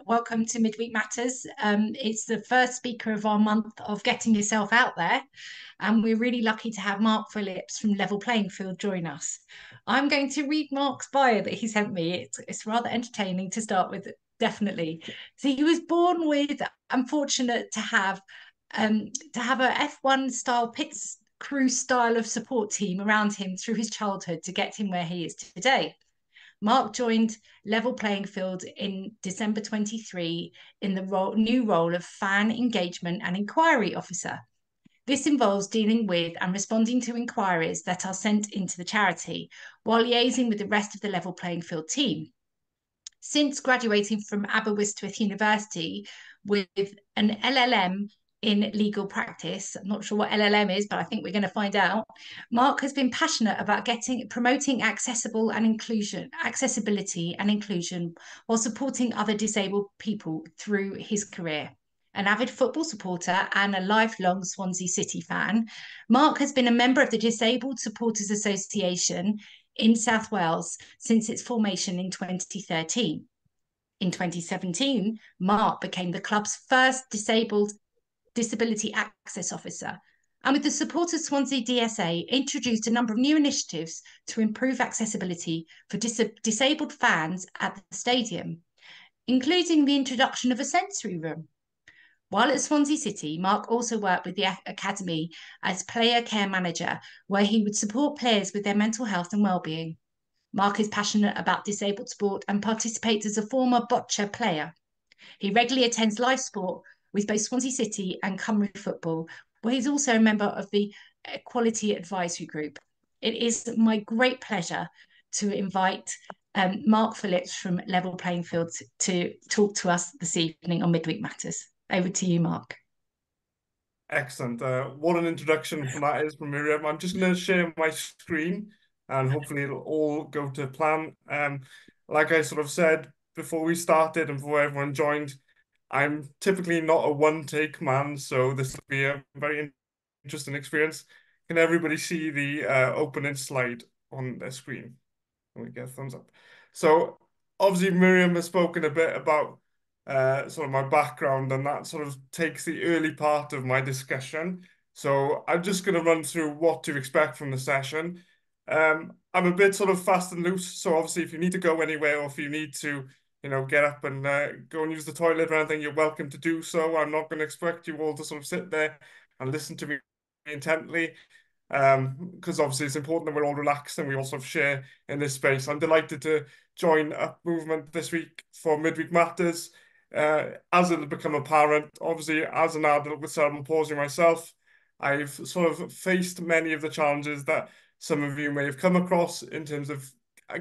Welcome to Midweek Matters. It's the first speaker of our month of getting yourself out there, and we're really lucky to have Mark Phillips from Level Playing Field join us. I'm going to read Mark's bio that he sent me. It's rather entertaining to start with, definitely. So he was born with, I'm fortunate to have a F1 style pits crew style of support team around him through his childhood to get him where he is today. Mark joined Level Playing Field in December 23 in the new role of Fan Engagement and Inquiry Officer. This involves dealing with and responding to inquiries that are sent into the charity while liaising with the rest of the Level Playing Field team. Since graduating from Aberystwyth University with an LLM in legal practice, I'm not sure what LLM is, but I think we're going to find out. Mark has been passionate about promoting accessibility and inclusion while supporting other disabled people through his career. An avid football supporter and a lifelong Swansea City fan, Mark has been a member of the Disabled Supporters Association in South Wales since its formation in 2013. In 2017, Mark became the club's first disability access officer, and with the support of Swansea DSA, introduced a number of new initiatives to improve accessibility for disabled fans at the stadium, including the introduction of a sensory room. While at Swansea City, Mark also worked with the academy as player care manager, where he would support players with their mental health and well-being. Mark is passionate about disabled sport and participates as a former boccia player. He regularly attends live sport with both Swansea City and Cymru Football, where he's also a member of the Equality Advisory Group. It is my great pleasure to invite Mark Phillips from Level Playing Field to talk to us this evening on Midweek Matters. Over to you, Mark. Excellent. What an introduction that is from Miriam. I'm just going to share my screen and hopefully it'll all go to plan. Like I sort of said before we started and before everyone joined, I'm typically not a one-take man, so this will be a very interesting experience. Can everybody see the opening slide on their screen? Can we get a thumbs up? So obviously Miriam has spoken a bit about sort of my background, and that sort of takes the early part of my discussion. So I'm just going to run through what to expect from the session. I'm a bit sort of fast and loose, so obviously if you need to go anywhere or if you need to, get up and go and use the toilet or anything, you're welcome to do so. I'm not going to expect you all to sort of sit there and listen to me intently, because obviously it's important that we're all relaxed and we all sort of share in this space. I'm delighted to join Up Movement this week for Midweek Matters. As it'll become apparent, obviously, as an adult with cerebral palsy myself, I've sort of faced many of the challenges that some of you may have come across in terms of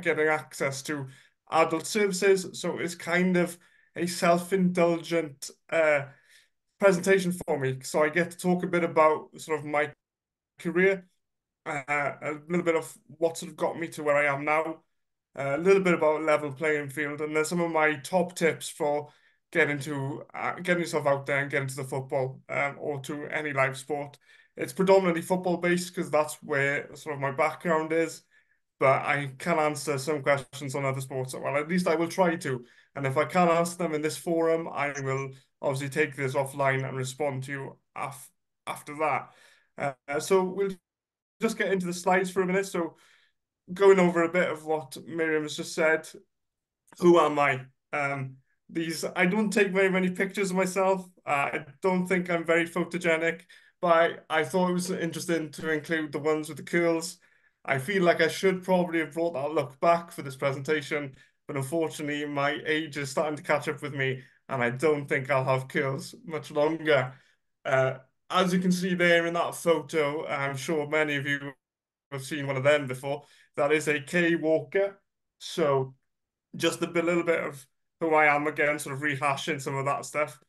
getting access to adult services. So it's kind of a self-indulgent presentation for me. So I get to talk a bit about sort of my career, a little bit of what sort of got me to where I am now, a little bit about Level Playing Field, and then some of my top tips for getting yourself out there and getting to the football or to any live sport. It's predominantly football based because that's where sort of my background is, but I can answer some questions on other sports. Well, at least I will try to. And if I can't answer them in this forum, I will obviously take this offline and respond to you after that. So we'll just get into the slides for a minute. So going over a bit of what Miriam has just said, who am I? I don't take very many pictures of myself. I don't think I'm very photogenic, but I thought it was interesting to include the ones with the curls. I feel like I should probably have brought that look back for this presentation, but unfortunately my age is starting to catch up with me and I don't think I'll have curls much longer. As you can see there in that photo, I'm sure many of you have seen one of them before. That is a K Walker. So just little bit of who I am again, sort of rehashing some of that stuff.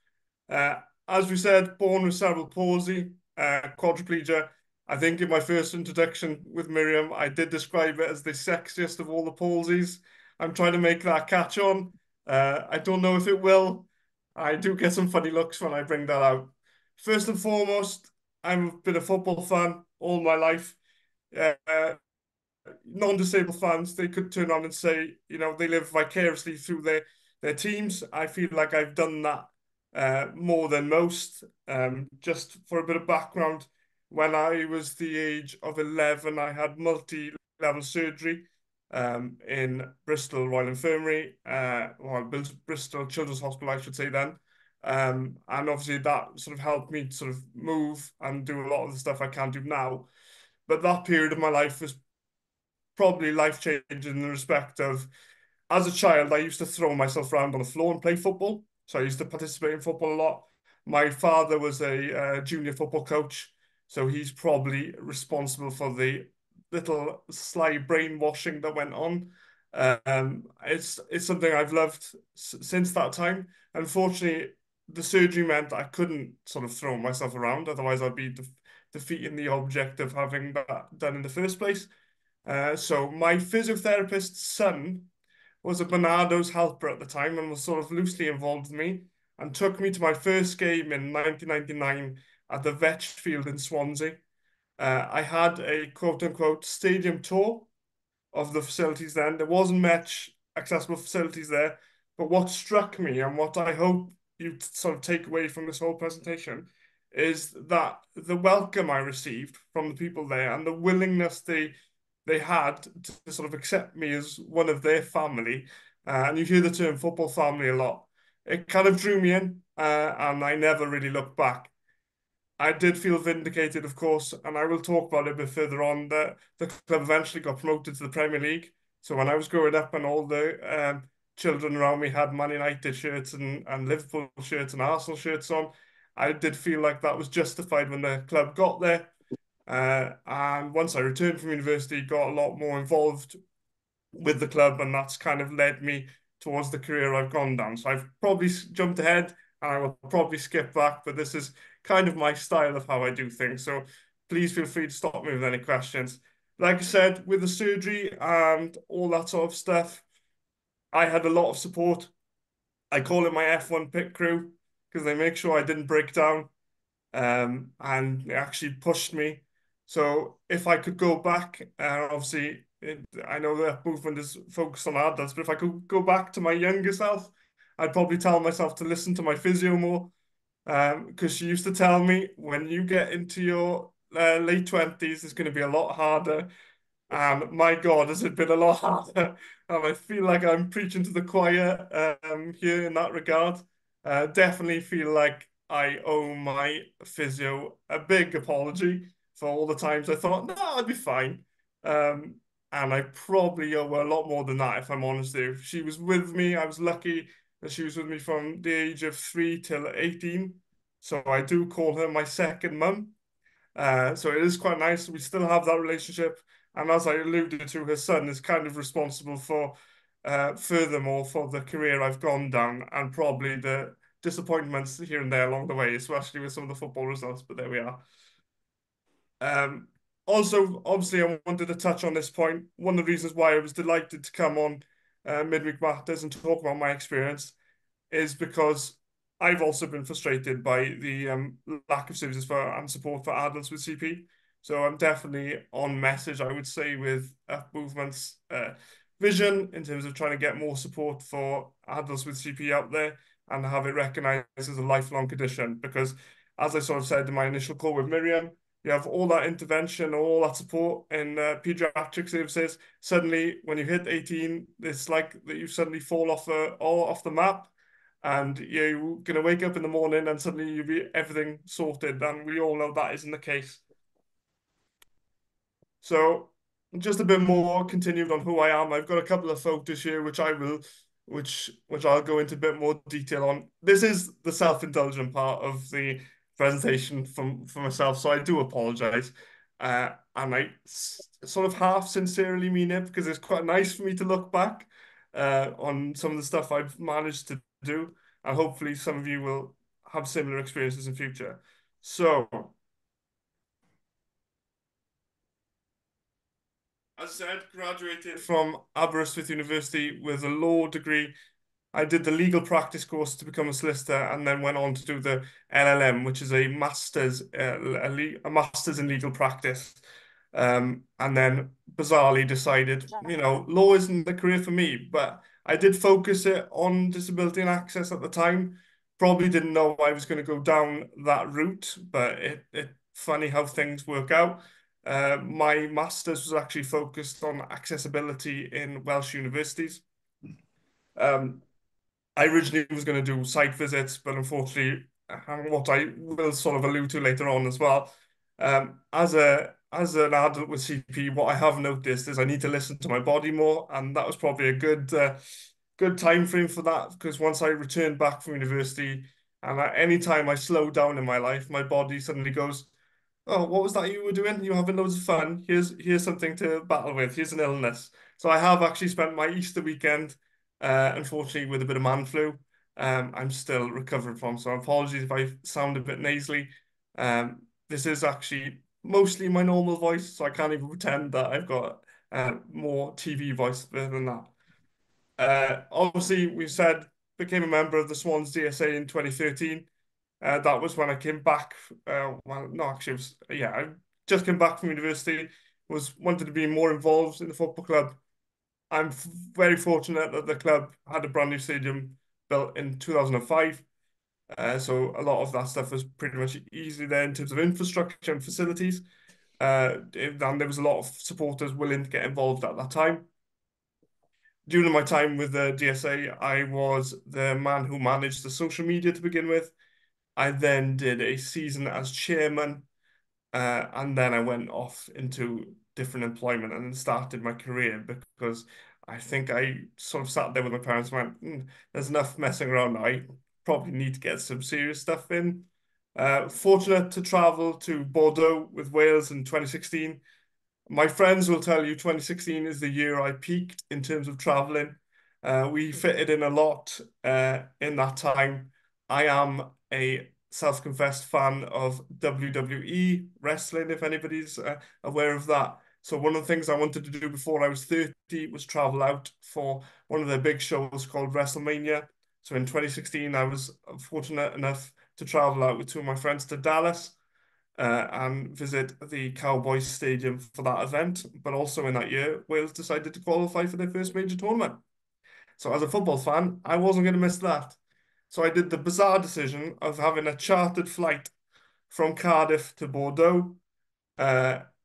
As we said, born with cerebral palsy, quadriplegia. I think in my first introduction with Miriam, I did describe it as the sexiest of all the palsies. I'm trying to make that catch on. I don't know if it will. I do get some funny looks when I bring that out. First and foremost, I've been a football fan all my life. Non-disabled fans, they could turn on and say, they live vicariously through their their teams. I feel like I've done that more than most. Just for a bit of background, when I was the age of 11, I had multi-level surgery in Bristol Royal Infirmary, or Bristol Children's Hospital, I should say then. And obviously that sort of helped me sort of move and do a lot of the stuff I can't do now. But that period of my life was probably life-changing in the respect of, as a child, I used to throw myself around on the floor and play football. So I used to participate in football a lot. My father was a junior football coach, so he's probably responsible for the little sly brainwashing that went on. It's something I've loved since that time. Unfortunately, the surgery meant I couldn't sort of throw myself around, otherwise I'd be defeating the object of having that done in the first place. So my physiotherapist's son was a Bernardo's helper at the time and was sort of loosely involved with me and took me to my first game in 1999 at the Vetch Field in Swansea. I had a quote unquote stadium tour of the facilities then. There wasn't much accessible facilities there. But what struck me and what I hope you sort of take away from this whole presentation is that the welcome I received from the people there and the willingness they had to sort of accept me as one of their family. And you hear the term football family a lot. It kind of drew me in, and I never really looked back. I did feel vindicated, of course, and I will talk about it a bit further on. That the club eventually got promoted to the Premier League. So when I was growing up, and all the children around me had Man United shirts and Liverpool shirts and Arsenal shirts on, I did feel like that was justified when the club got there. And once I returned from university, got a lot more involved with the club, and that's kind of led me towards the career I've gone down. So I've probably jumped ahead, and I will probably skip back, but this is kind of my style of how I do things. So please feel free to stop me with any questions. Like I said, with the surgery and all that sort of stuff, I had a lot of support. I call it my F1 pit crew because they make sure I didn't break down, and it actually pushed me. So if I could go back, obviously, I know the movement is focused on adults, but if I could go back to my younger self, I'd probably tell myself to listen to my physio more, because she used to tell me when you get into your late 20s, it's going to be a lot harder. And my God, has it been a lot harder? And I feel like I'm preaching to the choir here in that regard. Definitely feel like I owe my physio a big apology for all the times I thought, no, I'd be fine. Um, and I probably owe her a lot more than that, if I'm honest with you. She was with me. I was lucky that she was with me from the age of 3 till 18. So I do call her my second mum. So it is quite nice. We still have that relationship. And as I alluded to, her son is kind of responsible for, furthermore, for the career I've gone down and probably the disappointments here and there along the way, especially with some of the football results. But there we are. Also, obviously, I wanted to touch on this point. One of the reasons why I was delighted to come on Midweek Matters and talk about my experience is because I've also been frustrated by the lack of services for and support for adults with CP. So I'm definitely on message, I would say, with Up Movement's vision in terms of trying to get more support for adults with CP out there and have it recognised as a lifelong condition. Because, as I sort of said in my initial call with Miriam, you have all that intervention, all that support in pediatric services. Suddenly, when you hit 18, it's like that you suddenly fall off the map, and you're going to wake up in the morning and suddenly you'll be everything sorted. And we all know that isn't the case. So just a bit more continued on who I am. I've got a couple of photos here, which I'll go into a bit more detail on. This is the self-indulgent part of the presentation for myself, so I do apologize. And sort of half sincerely mean it because it's quite nice for me to look back on some of the stuff I've managed to do, and hopefully some of you will have similar experiences in future. So, as I said, graduated from Aberystwyth University with a law degree. I did the legal practice course to become a solicitor, and then went on to do the LLM, which is a master's in legal practice. And then bizarrely decided, law isn't the career for me, but I did focus it on disability and access at the time. Probably didn't know I was going to go down that route, but it funny how things work out. My master's was actually focused on accessibility in Welsh universities. Um, I originally was going to do site visits, but unfortunately, what I will sort of allude to later on as well, as an adult with CP, what I have noticed is I need to listen to my body more, and that was probably a good time frame for that because once I returned back from university, and any time I slow down in my life, my body suddenly goes, "Oh, what was that you were doing? You were having loads of fun. Here's something to battle with. Here's an illness." So I have actually spent my Easter weekend, unfortunately, with a bit of man flu. I'm still recovering from, so apologies if I sound a bit nasally. This is actually mostly my normal voice, so I can't even pretend that I've got more TV voice than that. Obviously, we said became a member of the Swans DSA in 2013. That was when I came back. Well, no, actually, it was, yeah, I just came back from university. Was wanted to be more involved in the football club. I'm very fortunate that the club had a brand new stadium built in 2005. So a lot of that stuff was pretty much easy there in terms of infrastructure and facilities. And there was a lot of supporters willing to get involved at that time. During my time with the DSA, I was the man who managed the social media to begin with. I then did a season as chairman, and then I went off into different employment and started my career because I think I sort of sat there with my parents and went, there's enough messing around now. I probably need to get some serious stuff in. Fortunate to travel to Bordeaux with Wales in 2016. My friends will tell you 2016 is the year I peaked in terms of traveling. We fitted in a lot in that time. I am a self-confessed fan of WWE wrestling, if anybody's aware of that. So one of the things I wanted to do before I was 30 was travel out for one of their big shows called WrestleMania. So in 2016, I was fortunate enough to travel out with two of my friends to Dallas and visit the Cowboys Stadium for that event. But also in that year, Wales decided to qualify for their first major tournament. So as a football fan, I wasn't going to miss that. So I did the bizarre decision of having a chartered flight from Cardiff to Bordeaux,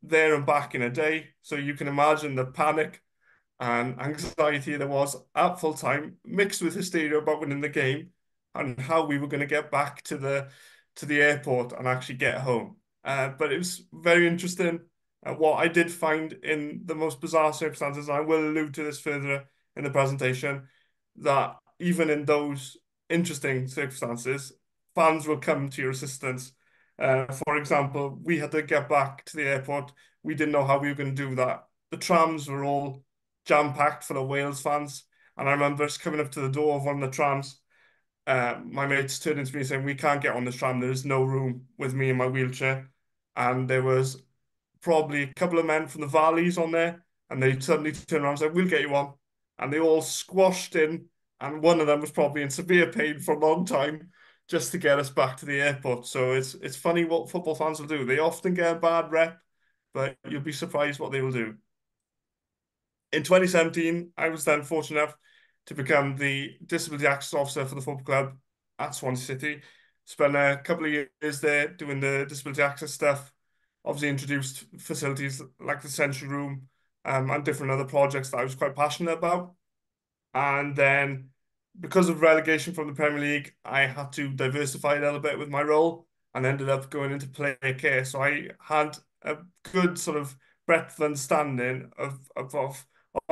there and back in a day. So you can imagine the panic and anxiety there was at full time, mixed with hysteria about winning the game and how we were going to get back to the airport and actually get home. But it was very interesting. What I did find in the most bizarre circumstances, and I will allude to this further in the presentation, that even in those interesting circumstances, fans will come to your assistance. For example, we had to get back to the airport. We didn't know how we were going to do that. The trams were all jam-packed full of Wales fans. And I remember us coming up to the door of one of the trams. My mates turned into me saying, "We can't get on this tram. There is no room with me in my wheelchair." And there was probably a couple of men from the Valleys on there. And they suddenly turned around and said, "We'll get you on." And they all squashed in. And one of them was probably in severe pain for a long time just to get us back to the airport. So it's funny what football fans will do. They often get a bad rep, but you'll be surprised what they will do. In 2017, I was then fortunate enough to become the disability access officer for the football club at Swansea City. Spent a couple of years there doing the disability access stuff. Obviously, introduced facilities like the Century Room and different other projects that I was quite passionate about. And then because of relegation from the Premier League, I had to diversify a little bit with my role and ended up going into player care. So I had a good sort of breadth of understanding of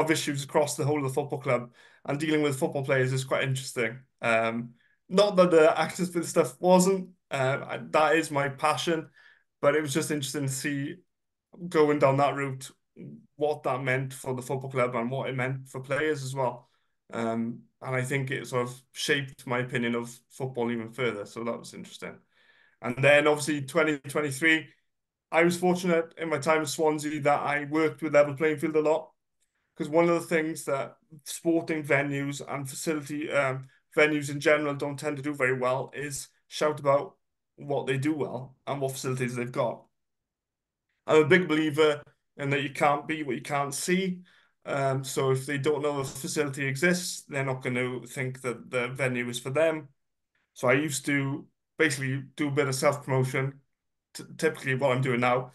issues across the whole of the football club, and dealing with football players is quite interesting. Not that the access for stuff wasn't, that is my passion, but it was just interesting to see going down that route, what that meant for the football club and what it meant for players as well. And I think it sort of shaped my opinion of football even further. So that was interesting. And then obviously 2023, I was fortunate in my time at Swansea that I worked with Level Playing Field a lot. Because one of the things that sporting venues and facility venues in general don't tend to do very well is shout about what they do well and what facilities they've got. I'm a big believer in that you can't be what you can't see. So if they don't know the facility exists, they're not going to think that the venue is for them. So I used to basically do a bit of self-promotion, typically what I'm doing now,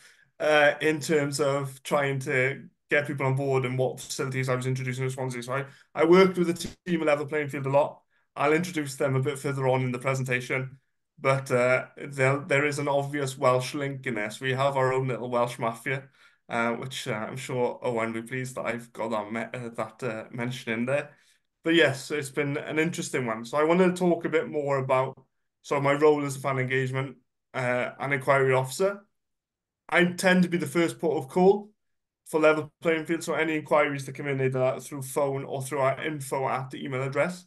in terms of trying to get people on board and what facilities I was introducing to Swansea. So I worked with the team at Level Playing Field a lot. I'll introduce them a bit further on in the presentation, but there is an obvious Welsh link in this. We have our own little Welsh mafia, which I'm sure Owen will be pleased that I've got that mention in there. But yes, it's been an interesting one. So I wanted to talk a bit more about my role as a fan engagement and inquiry officer. I tend to be the first port of call for Level Playing Field. So any inquiries that come in either through phone or through our info at the email address,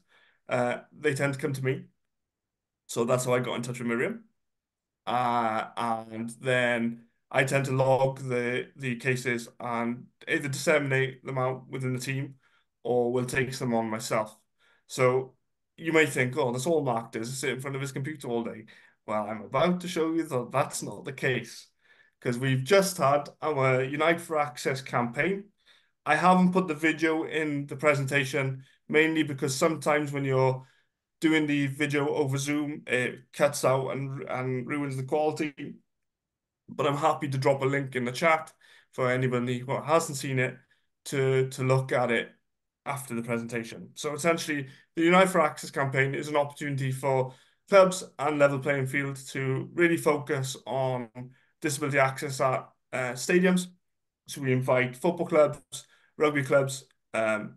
they tend to come to me. So that's how I got in touch with Miriam. And then I tend to log the cases and either disseminate them out within the team or will take them on myself. So you may think, oh, that's all Mark does is sit in front of his computer all day. Well, I'm about to show you that that's not the case because we've just had our Unite for Access campaign. I haven't put the video in the presentation mainly because sometimes when you're doing the video over Zoom, it cuts out and ruins the quality. But I'm happy to drop a link in the chat for anybody who hasn't seen it to look at it after the presentation. So essentially, the Unite for Access campaign is an opportunity for clubs and Level Playing Field to really focus on disability access at stadiums. So we invite football clubs, rugby clubs, and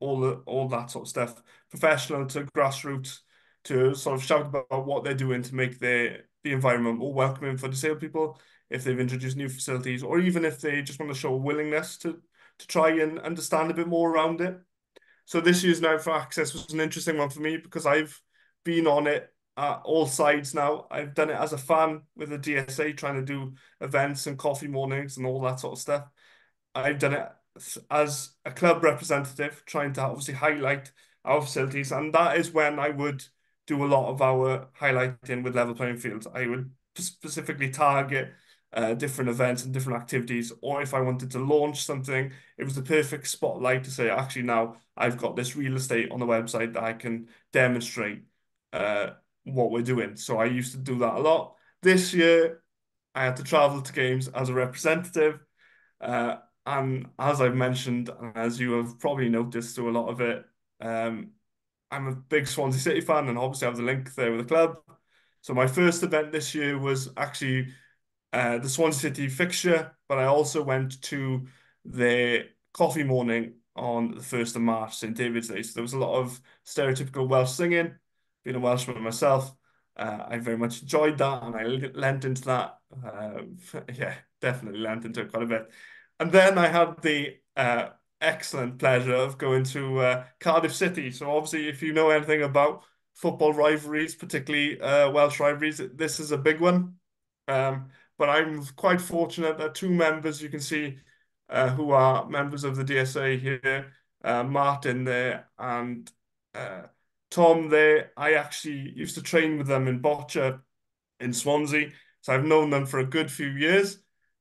all that sort of stuff, professional to grassroots, to sort of shout about what they're doing to make the environment more welcoming for disabled people, if they've introduced new facilities, or even if they just want to show a willingness to try and understand a bit more around it. So this year's Now for Access was an interesting one for me because I've been on it at all sides now. I've done it as a fan with the DSA, trying to do events and coffee mornings and all that sort of stuff. I've done it as a club representative, trying to obviously highlight our facilities, and that is when I would do a lot of our highlighting with Level Playing Fields. I would specifically target different events and different activities, or if I wanted to launch something, it was the perfect spotlight to say, actually, now I've got this real estate on the website that I can demonstrate uh, what we're doing. So I used to do that a lot. This year, I had to travel to games as a representative. Uh, and as I've mentioned, and as you have probably noticed through a lot of it, um, I'm a big Swansea City fan, and obviously I have the link there with the club. So my first event this year was actually the Swansea City fixture, but I also went to the coffee morning on the 1st of March, St. David's Day. So there was a lot of stereotypical Welsh singing. Being a Welshman myself, I very much enjoyed that and I lent into that. Yeah, definitely lent into it quite a bit. And then I had the excellent pleasure of going to Cardiff City. So obviously, if you know anything about football rivalries, particularly Welsh rivalries, this is a big one. Um, but I'm quite fortunate that two members you can see who are members of the DSA here, Martin there and uh, Tom there. I actually used to train with them in boccia in Swansea, so I've known them for a good few years.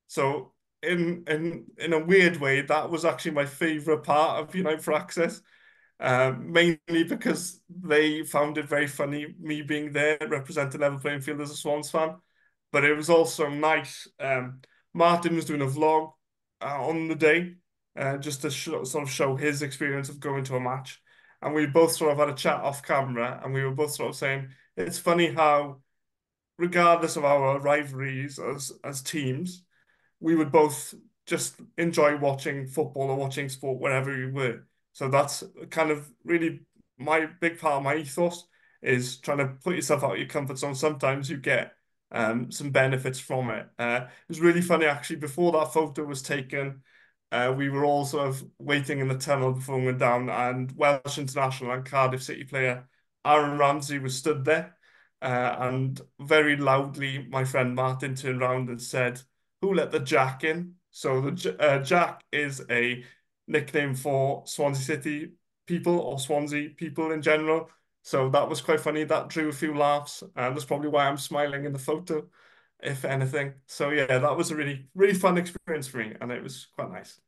So in a weird way, that was actually my favourite part of Unite for Access. Mainly because they found it very funny, me being there representing Level Playing Field as a Swans fan. But it was also nice. Martin was doing a vlog on the day, just to sort of show his experience of going to a match. And we both sort of had a chat off camera, and we were both sort of saying, it's funny how, regardless of our rivalries as teams, we would both just enjoy watching football or watching sport wherever we were. So that's kind of really my big part of my ethos is trying to put yourself out of your comfort zone. Sometimes you get some benefits from it. It was really funny actually. Before that photo was taken, we were all sort of waiting in the tunnel before we went down, and Welsh international and Cardiff City player Aaron Ramsey was stood there. And very loudly, my friend Martin turned around and said, "Who let the Jack in?" So the Jack is a nickname for Swansea City people or Swansea people in general. So that was quite funny. That drew a few laughs, and that's probably why I'm smiling in the photo, if anything. So yeah, that was a really, really fun experience for me, and it was quite nice.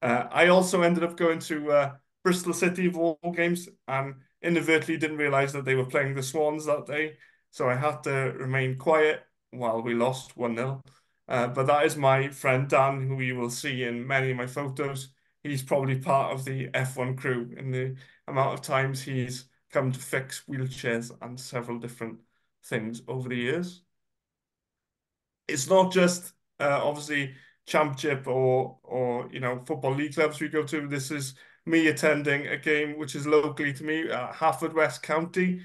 I also ended up going to Bristol City of all games and inadvertently didn't realize that they were playing the Swans that day. So I had to remain quiet while we lost 1-0. But that is my friend Dan, who you will see in many of my photos. He's probably part of the F1 crew in the amount of times he's come to fix wheelchairs and several different things over the years. It's not just obviously championship or football league clubs we go to. This is me attending a game which is locally to me, West County,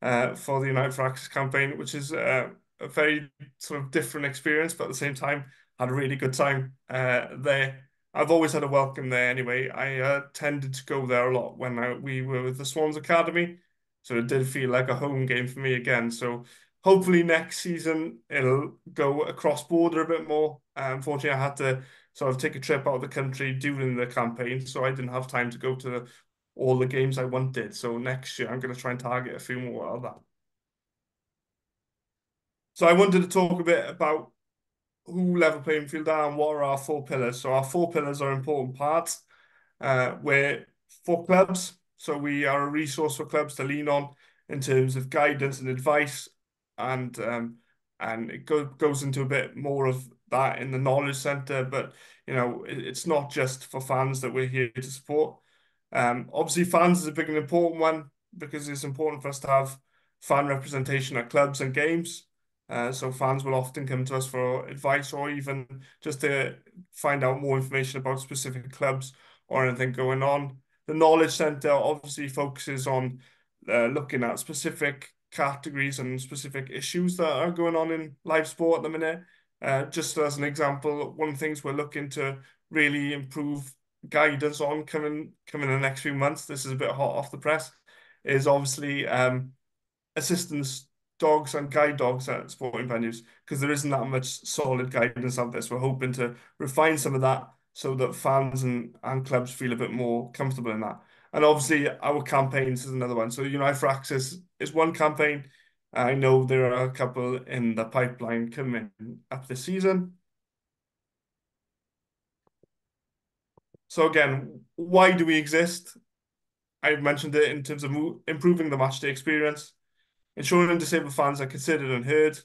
for the United for Access campaign, which is a very sort of different experience, but at the same time had a really good time there. I've always had a welcome there anyway. I tended to go there a lot when we were with the Swans Academy, so it did feel like a home game for me again. So hopefully next season it'll go across border a bit more. Unfortunately, I had to sort of take a trip out of the country during the campaign, so I didn't have time to go to all the games I wanted. So next year I'm going to try and target a few more of that. So I wanted to talk a bit about who Level Playing Field are and what are our four pillars. So our four pillars are important parts. We're for clubs, so we are a resource for clubs to lean on in terms of guidance and advice, and it goes into a bit more of that in the knowledge center. But it's not just for fans that we're here to support. Obviously, fans is a big and important one because it's important for us to have fan representation at clubs and games. So fans will often come to us for advice or even just to find out more information about specific clubs or anything going on. The Knowledge Centre obviously focuses on looking at specific categories and specific issues that are going on in live sport at the minute. Just as an example, one of the things we're looking to really improve guidance on coming in the next few months, this is a bit hot off the press, is obviously assistance dogs and guide dogs at sporting venues because there isn't that much solid guidance out there. So we're hoping to refine some of that so that fans and clubs feel a bit more comfortable in that. And obviously, our campaigns is another one. So Unite for Access is one campaign. I know there are a couple in the pipeline coming up this season. So again, why do we exist? I've mentioned it in terms of improving the matchday experience, ensuring disabled fans are considered and heard,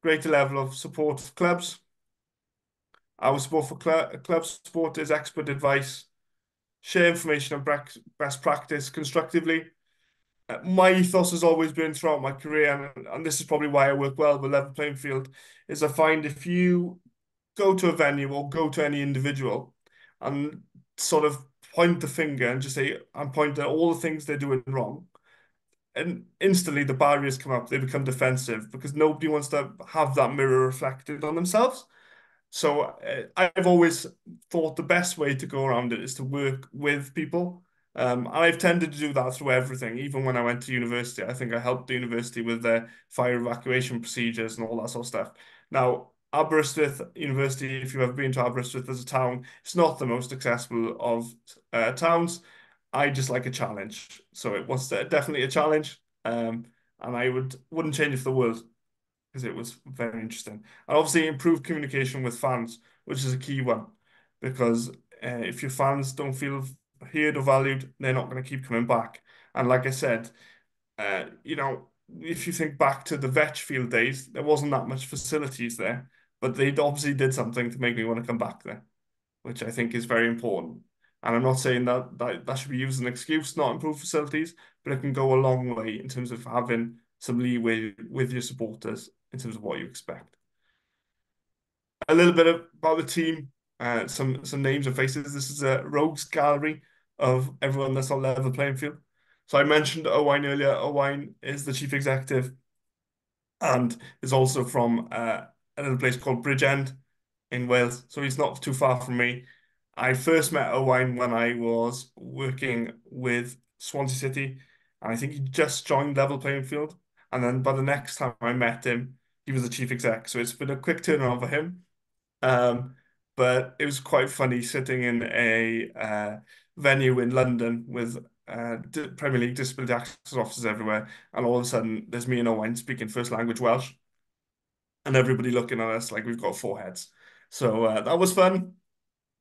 greater level of support for clubs. Our support for club support is expert advice, share information and best practice constructively. My ethos has always been throughout my career, and this is probably why I work well with Level Playing Field, is I find if you go to a venue or go to any individual and sort of point the finger and just say, and point at all the things they're doing wrong, and instantly the barriers come up, they become defensive because nobody wants to have that mirror reflected on themselves. So I've always thought the best way to go around it is to work with people. And I've tended to do that through everything. Even when I went to university, I think I helped the university with their fire evacuation procedures and all that sort of stuff. Now, Aberystwyth University, if you've ever been to Aberystwyth as a town, it's not the most accessible of towns. I just like a challenge. So it was definitely a challenge. And I wouldn't change it for the world because it was very interesting. And obviously improve communication with fans, which is a key one, because if your fans don't feel heard or valued, they're not going to keep coming back. And like I said, if you think back to the Vetchfield days, there wasn't that much facilities there, but they obviously did something to make me want to come back there, which I think is very important. And I'm not saying that should be used as an excuse not improve facilities, but it can go a long way in terms of having some leeway with your supporters in terms of what you expect. A little bit about the team, some names and faces. This is a rogues gallery of everyone that's on level playing field. So I mentioned Owain earlier. Owain is the chief executive and is also from a little place called Bridgend in Wales. So he's not too far from me. I first met Owain when I was working with Swansea City, and I think he just joined level playing field. And then by the next time I met him, he was the chief exec. So it's been a quick turnaround for him. Um, but it was quite funny sitting in a venue in London with Premier League disability access officers everywhere, and all of a sudden there's me and Owen speaking first language Welsh, and everybody looking at us like we've got four heads. So that was fun.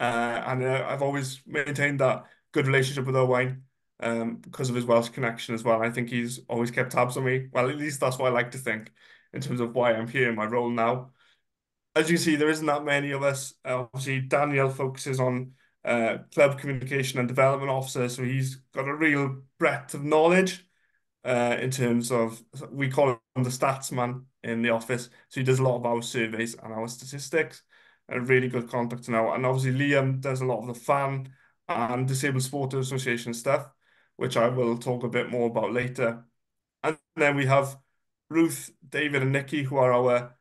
and I've always maintained that good relationship with Owain because of his Welsh connection as well. I think he's always kept tabs on me. Well, at least that's what I like to think in terms of why I'm here in my role now. As you see, there isn't that many of us. Obviously, Daniel focuses on club communication and development officer, so he's got a real breadth of knowledge in terms of, we call him the stats man in the office. So he does a lot of our surveys and our statistics, and really good contact now. And obviously Liam does a lot of the fan and Disabled Supporters Association stuff, which I will talk a bit more about later. And then we have Ruth, David, and Nikki, who are our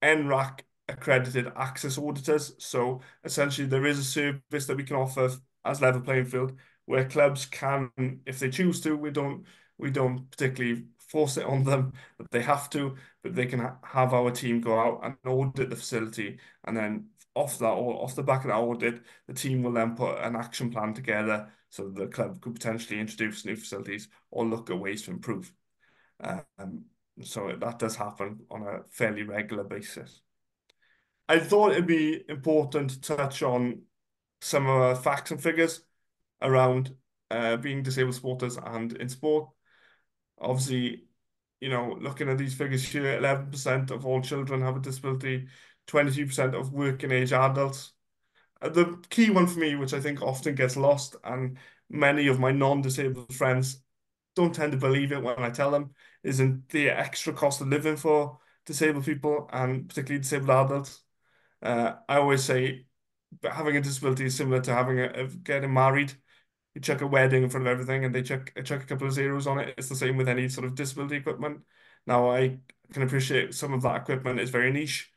NRAC accredited access auditors. So essentially, there is a service that we can offer as level playing field where clubs can, if they choose to, we don't particularly force it on them that they have to, but they can have our team go out and audit the facility, and then off that or off the back of that audit, the team will then put an action plan together so that the club could potentially introduce new facilities or look at ways to improve. Um, so that does happen on a fairly regular basis. I thought it'd be important to touch on some facts and figures around being disabled supporters and in sport. Obviously, looking at these figures here, 11% of all children have a disability, 22% of working age adults. The key one for me, which I think often gets lost, and many of my non-disabled friends don't tend to believe it when I tell them, isn't the extra cost of living for disabled people and particularly disabled adults. I always say having a disability is similar to getting married. You chuck a wedding in front of everything and they chuck a couple of zeros on it. It's the same with any sort of disability equipment. Now, I can appreciate some of that equipment is very niche,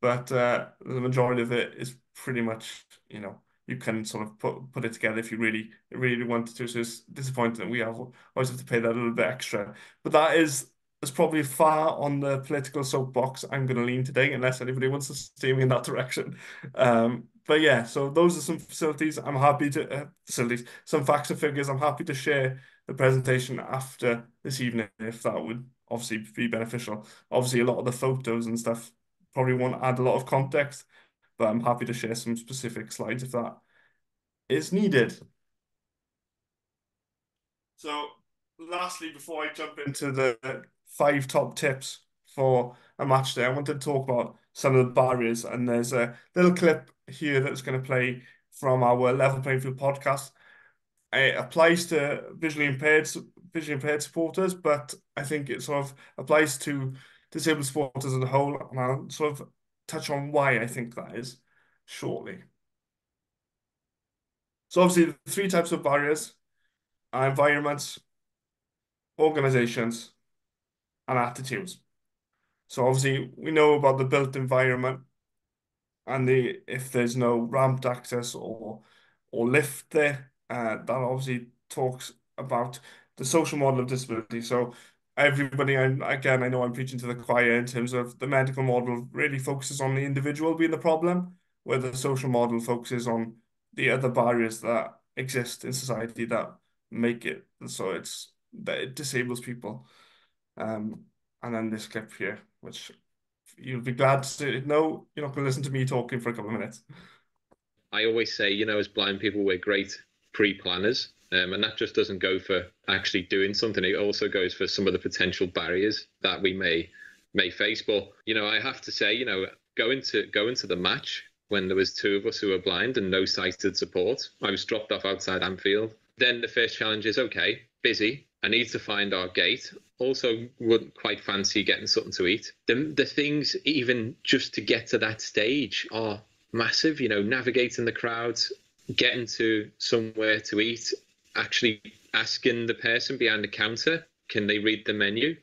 but the majority of it is pretty much, you can sort of put it together if you really wanted to. So it's disappointing that we always have to pay that a little bit extra. But that's probably far on the political soapbox I'm going to lean today, unless anybody wants to steer me in that direction. But yeah, so those are some facilities. I'm happy to facilities, some facts and figures. I'm happy to share the presentation after this evening if that would obviously be beneficial. Obviously, a lot of the photos and stuff probably won't add a lot of context, but I'm happy to share some specific slides if that is needed. So, lastly, before I jump into the 5 top tips for a match day, I wanted to talk about some of the barriers. And there's a little clip here that's going to play from our Level Playing Field podcast. It applies to visually impaired supporters, but I think it sort of applies to disabled supporters as a whole. And I'll sort of touch on why I think that is shortly. So obviously, the 3 types of barriers are environments, organizations, and attitudes. So obviously we know about the built environment and if there's no ramped access or lift there, that obviously talks about the social model of disability. So everybody, I know I'm preaching to the choir in terms of the medical model really focuses on the individual being the problem, where the social model focuses on the other barriers that exist in society that make it so that it disables people. And then this clip here, which you'll be glad to know you're not going to listen to me talking for a couple of minutes. I always say, as blind people, we're great pre-planners. And that just doesn't go for actually doing something. It also goes for some of the potential barriers that we may face. But, I have to say, going to the match when there was 2 of us who were blind and no sighted support, I was dropped off outside Anfield. Then the first challenge is, okay, busy. I need to find our gate. Also, would quite fancy getting something to eat. The things, even just to get to that stage, are massive. Navigating the crowds, getting to somewhere to eat, actually asking the person behind the counter, can they read the menu?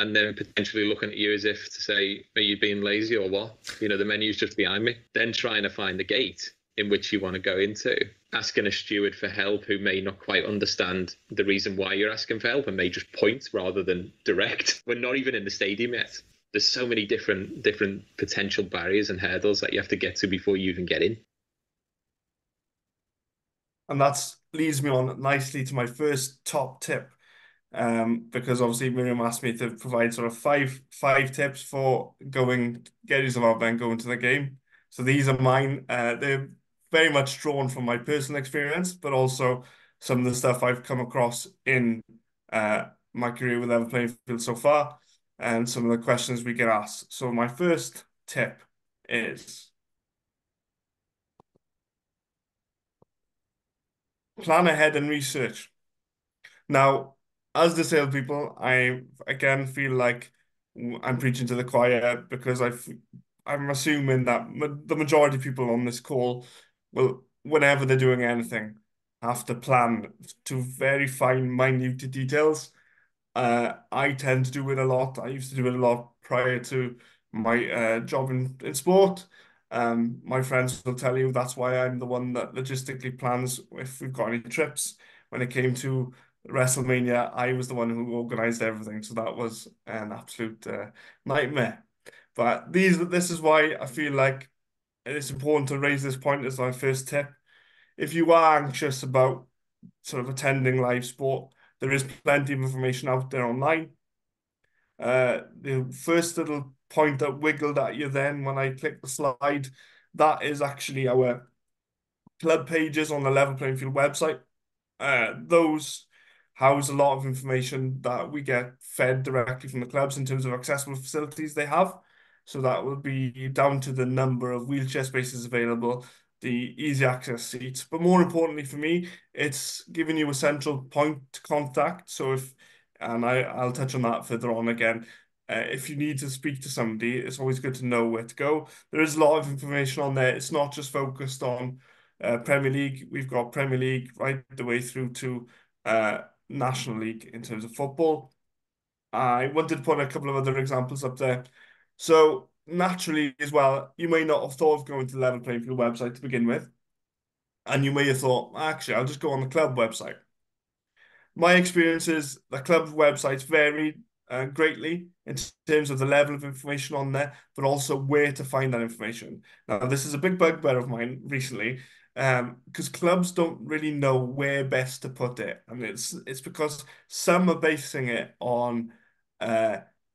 And then potentially looking at you as if to say, are you being lazy or what? The menu's just behind me. Then trying to find the gate in which you want to go into, asking a steward for help who may not quite understand the reason why you're asking for help and may just point rather than direct. We're not even in the stadium yet. There's so many different potential barriers and hurdles that you have to get to before you even get in. And that leads me on nicely to my first top tip, because obviously Miriam asked me to provide sort of five tips for get yourself out there and going to the game. So these are mine. They're very much drawn from my personal experience, but also some of the stuff I've come across in my career with Level Playing Field so far, and some of the questions we get asked. So my first tip is plan ahead and research. Now, as disabled people, I again feel like I'm preaching to the choir because I'm assuming that the majority of people on this call will, whenever they're doing anything, have to plan to very fine, minute details. I tend to do it a lot. I used to do it a lot prior to my job in sport. My friends will tell you that's why I'm the one that logistically plans if we've got any trips. When it came to WrestleMania, I was the one who organized everything, so that was an absolute nightmare. But this is why I feel like it's important to raise this point as my first tip. If you are anxious about sort of attending live sport, there is plenty of information out there online. The first little point that wiggled at you then when I clicked the slide, that is actually our club pages on the Level Playing Field website. Those house a lot of information that we get fed directly from the clubs in terms of accessible facilities they have. So that will be down to the number of wheelchair spaces available, the easy access seats. But more importantly for me, it's giving you a central point to contact. So I'll touch on that further on again. If you need to speak to somebody, it's always good to know where to go. There is a lot of information on there. It's not just focused on Premier League. We've got Premier League right the way through to National League in terms of football. I wanted to put a couple of other examples up there. So naturally as well, you may not have thought of going to the Level Playing Field website to begin with. And you may have thought, actually, I'll just go on the club website. My experience is the club websites vary greatly in terms of the level of information on there, but also where to find that information. Now, this is a big bugbear of mine recently, because clubs don't really know where best to put it, and it's because some are basing it on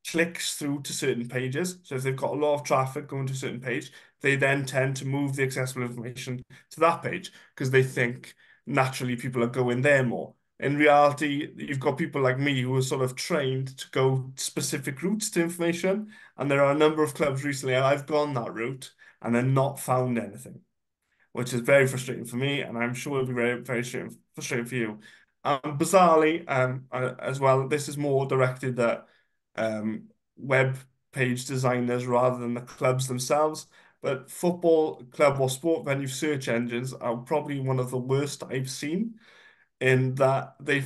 clicks through to certain pages. So if they've got a lot of traffic going to a certain page, they then tend to move the accessible information to that page because they think naturally people are going there more. In reality, you've got people like me who are sort of trained to go specific routes to information. And there are a number of clubs recently I've gone that route and then not found anything, which is very frustrating for me. And I'm sure it'll be very, very frustrating for you. Bizarrely, as well, this is more directed at web page designers rather than the clubs themselves. But football club or sport venue search engines are probably one of the worst I've seen in that they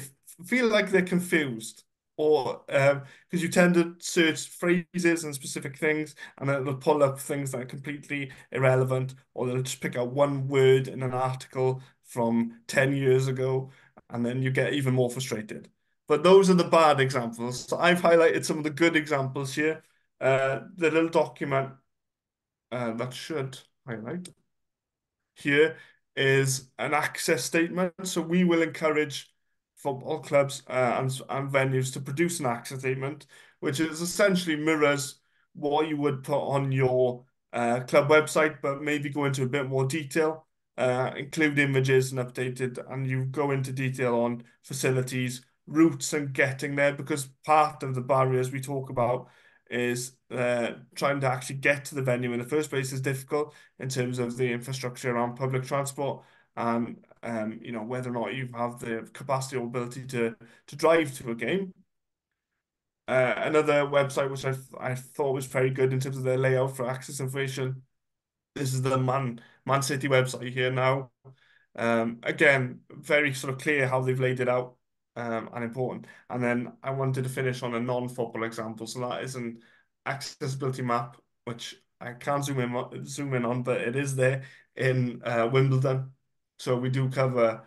feel like they're confused or because you tend to search phrases and specific things and then it'll pull up things that are completely irrelevant or they'll just pick out one word in an article from 10 years ago and then you get even more frustrated. But those are the bad examples. So I've highlighted some of the good examples here. The little document that should highlight here is an access statement. So we will encourage football clubs and venues to produce an access statement, which is essentially mirrors what you would put on your club website, but maybe go into a bit more detail, include images and updated, and you go into detail on facilities, routes, and getting there, because part of the barriers we talk about is trying to actually get to the venue in the first place is difficult in terms of the infrastructure around public transport and whether or not you have the capacity or ability to drive to a game. Another website which I thought was very good in terms of their layout for access information. This is the Man City website here now. Again, very sort of clear how they've laid it out and important. And then I wanted to finish on a non-football example. So that is an accessibility map, which I can't zoom in on, but it is there in Wimbledon. So we do cover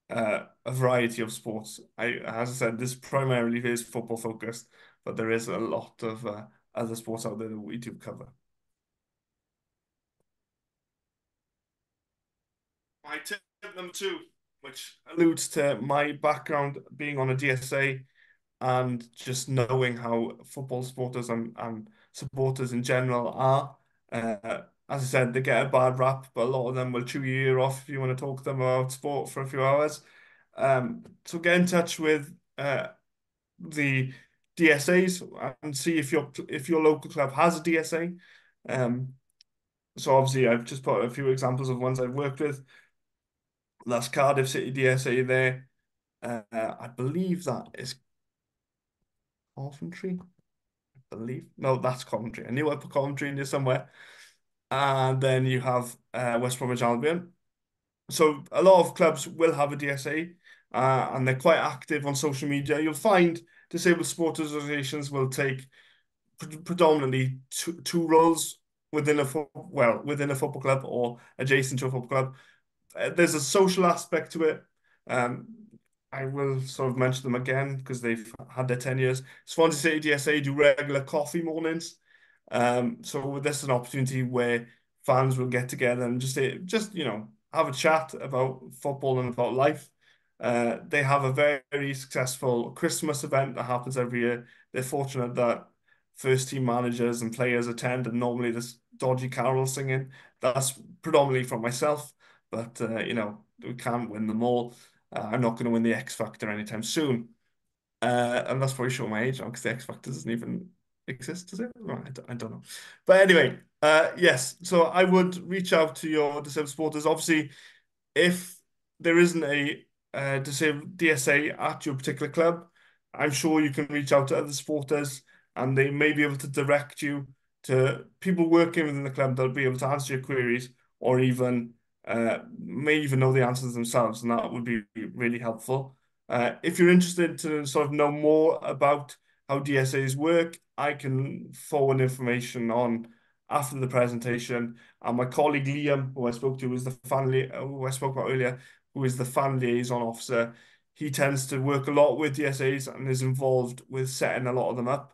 a variety of sports. As I said, this primarily is football focused, but there is a lot of other sports out there that we do cover. My tip number two, which alludes to my background being on a DSA and just knowing how football supporters and supporters in general are. as I said, they get a bad rap, but a lot of them will chew your ear off if you want to talk to them about sport for a few hours. So get in touch with the DSAs and see if your local club has a DSA. So obviously, I've just put a few examples of ones I've worked with. That's Cardiff City DSA there. I believe that is Coventry. I believe. No, that's Coventry. I knew I put Coventry in there somewhere. And then you have West Bromwich Albion. So a lot of clubs will have a DSA, and they're quite active on social media. You'll find disabled sport associations will take predominantly two roles within within a football club or adjacent to a football club. There's a social aspect to it. Um, I will sort of mention them again because they've had their 10 years. Swansea City DSA do regular coffee mornings. So this is an opportunity where fans will get together and just have a chat about football and about life. They have a very successful Christmas event that happens every year. They're fortunate that first team managers and players attend, and normally there's dodgy carol singing. That's predominantly from myself, but we can't win them all. I'm not going to win the X Factor anytime soon. And that's probably showing my age now because the X Factor doesn't even exist, does it? Well, I don't know. But anyway, yes. So I would reach out to your disabled supporters. Obviously, if there isn't a disabled DSA at your particular club, I'm sure you can reach out to other supporters and they may be able to direct you to people working within the club that'll be able to answer your queries or even may even know the answers themselves, and that would be really helpful. If you're interested to sort of know more about how DSAs work, I can forward information on after the presentation. And my colleague Liam, who I spoke to, who I spoke about earlier, who is the fan liaison officer, he tends to work a lot with DSAs and is involved with setting a lot of them up.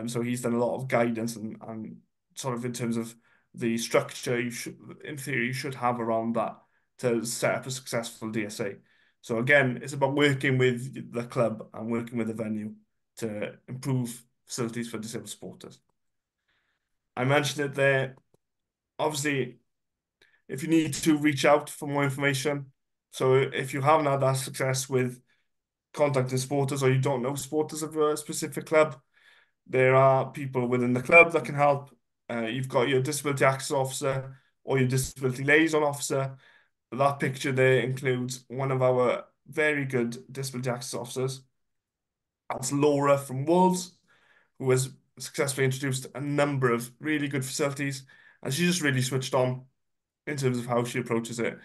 So he's done a lot of guidance and sort of in terms of the structure in theory, you should have around that to set up a successful DSA. So again, it's about working with the club and working with the venue to improve facilities for disabled supporters. I mentioned it there. Obviously, if you need to reach out for more information, so if you haven't had that success with contacting supporters or you don't know supporters of a specific club, there are people within the club that can help. You've got your disability access officer or your disability liaison officer. That picture there includes one of our very good disability access officers. That's Laura from Wolves, who has successfully introduced a number of really good facilities, and she's just really switched on in terms of how she approaches it.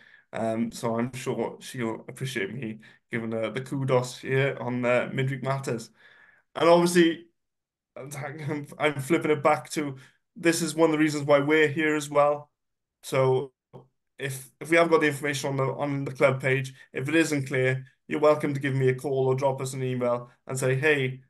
So I'm sure she'll appreciate me giving her the kudos here on Midweek Matters. And obviously, I'm flipping it back to this is one of the reasons why we're here as well. So if we haven't got the information on the club page, if it isn't clear, you're welcome to give me a call or drop us an email and say, hey,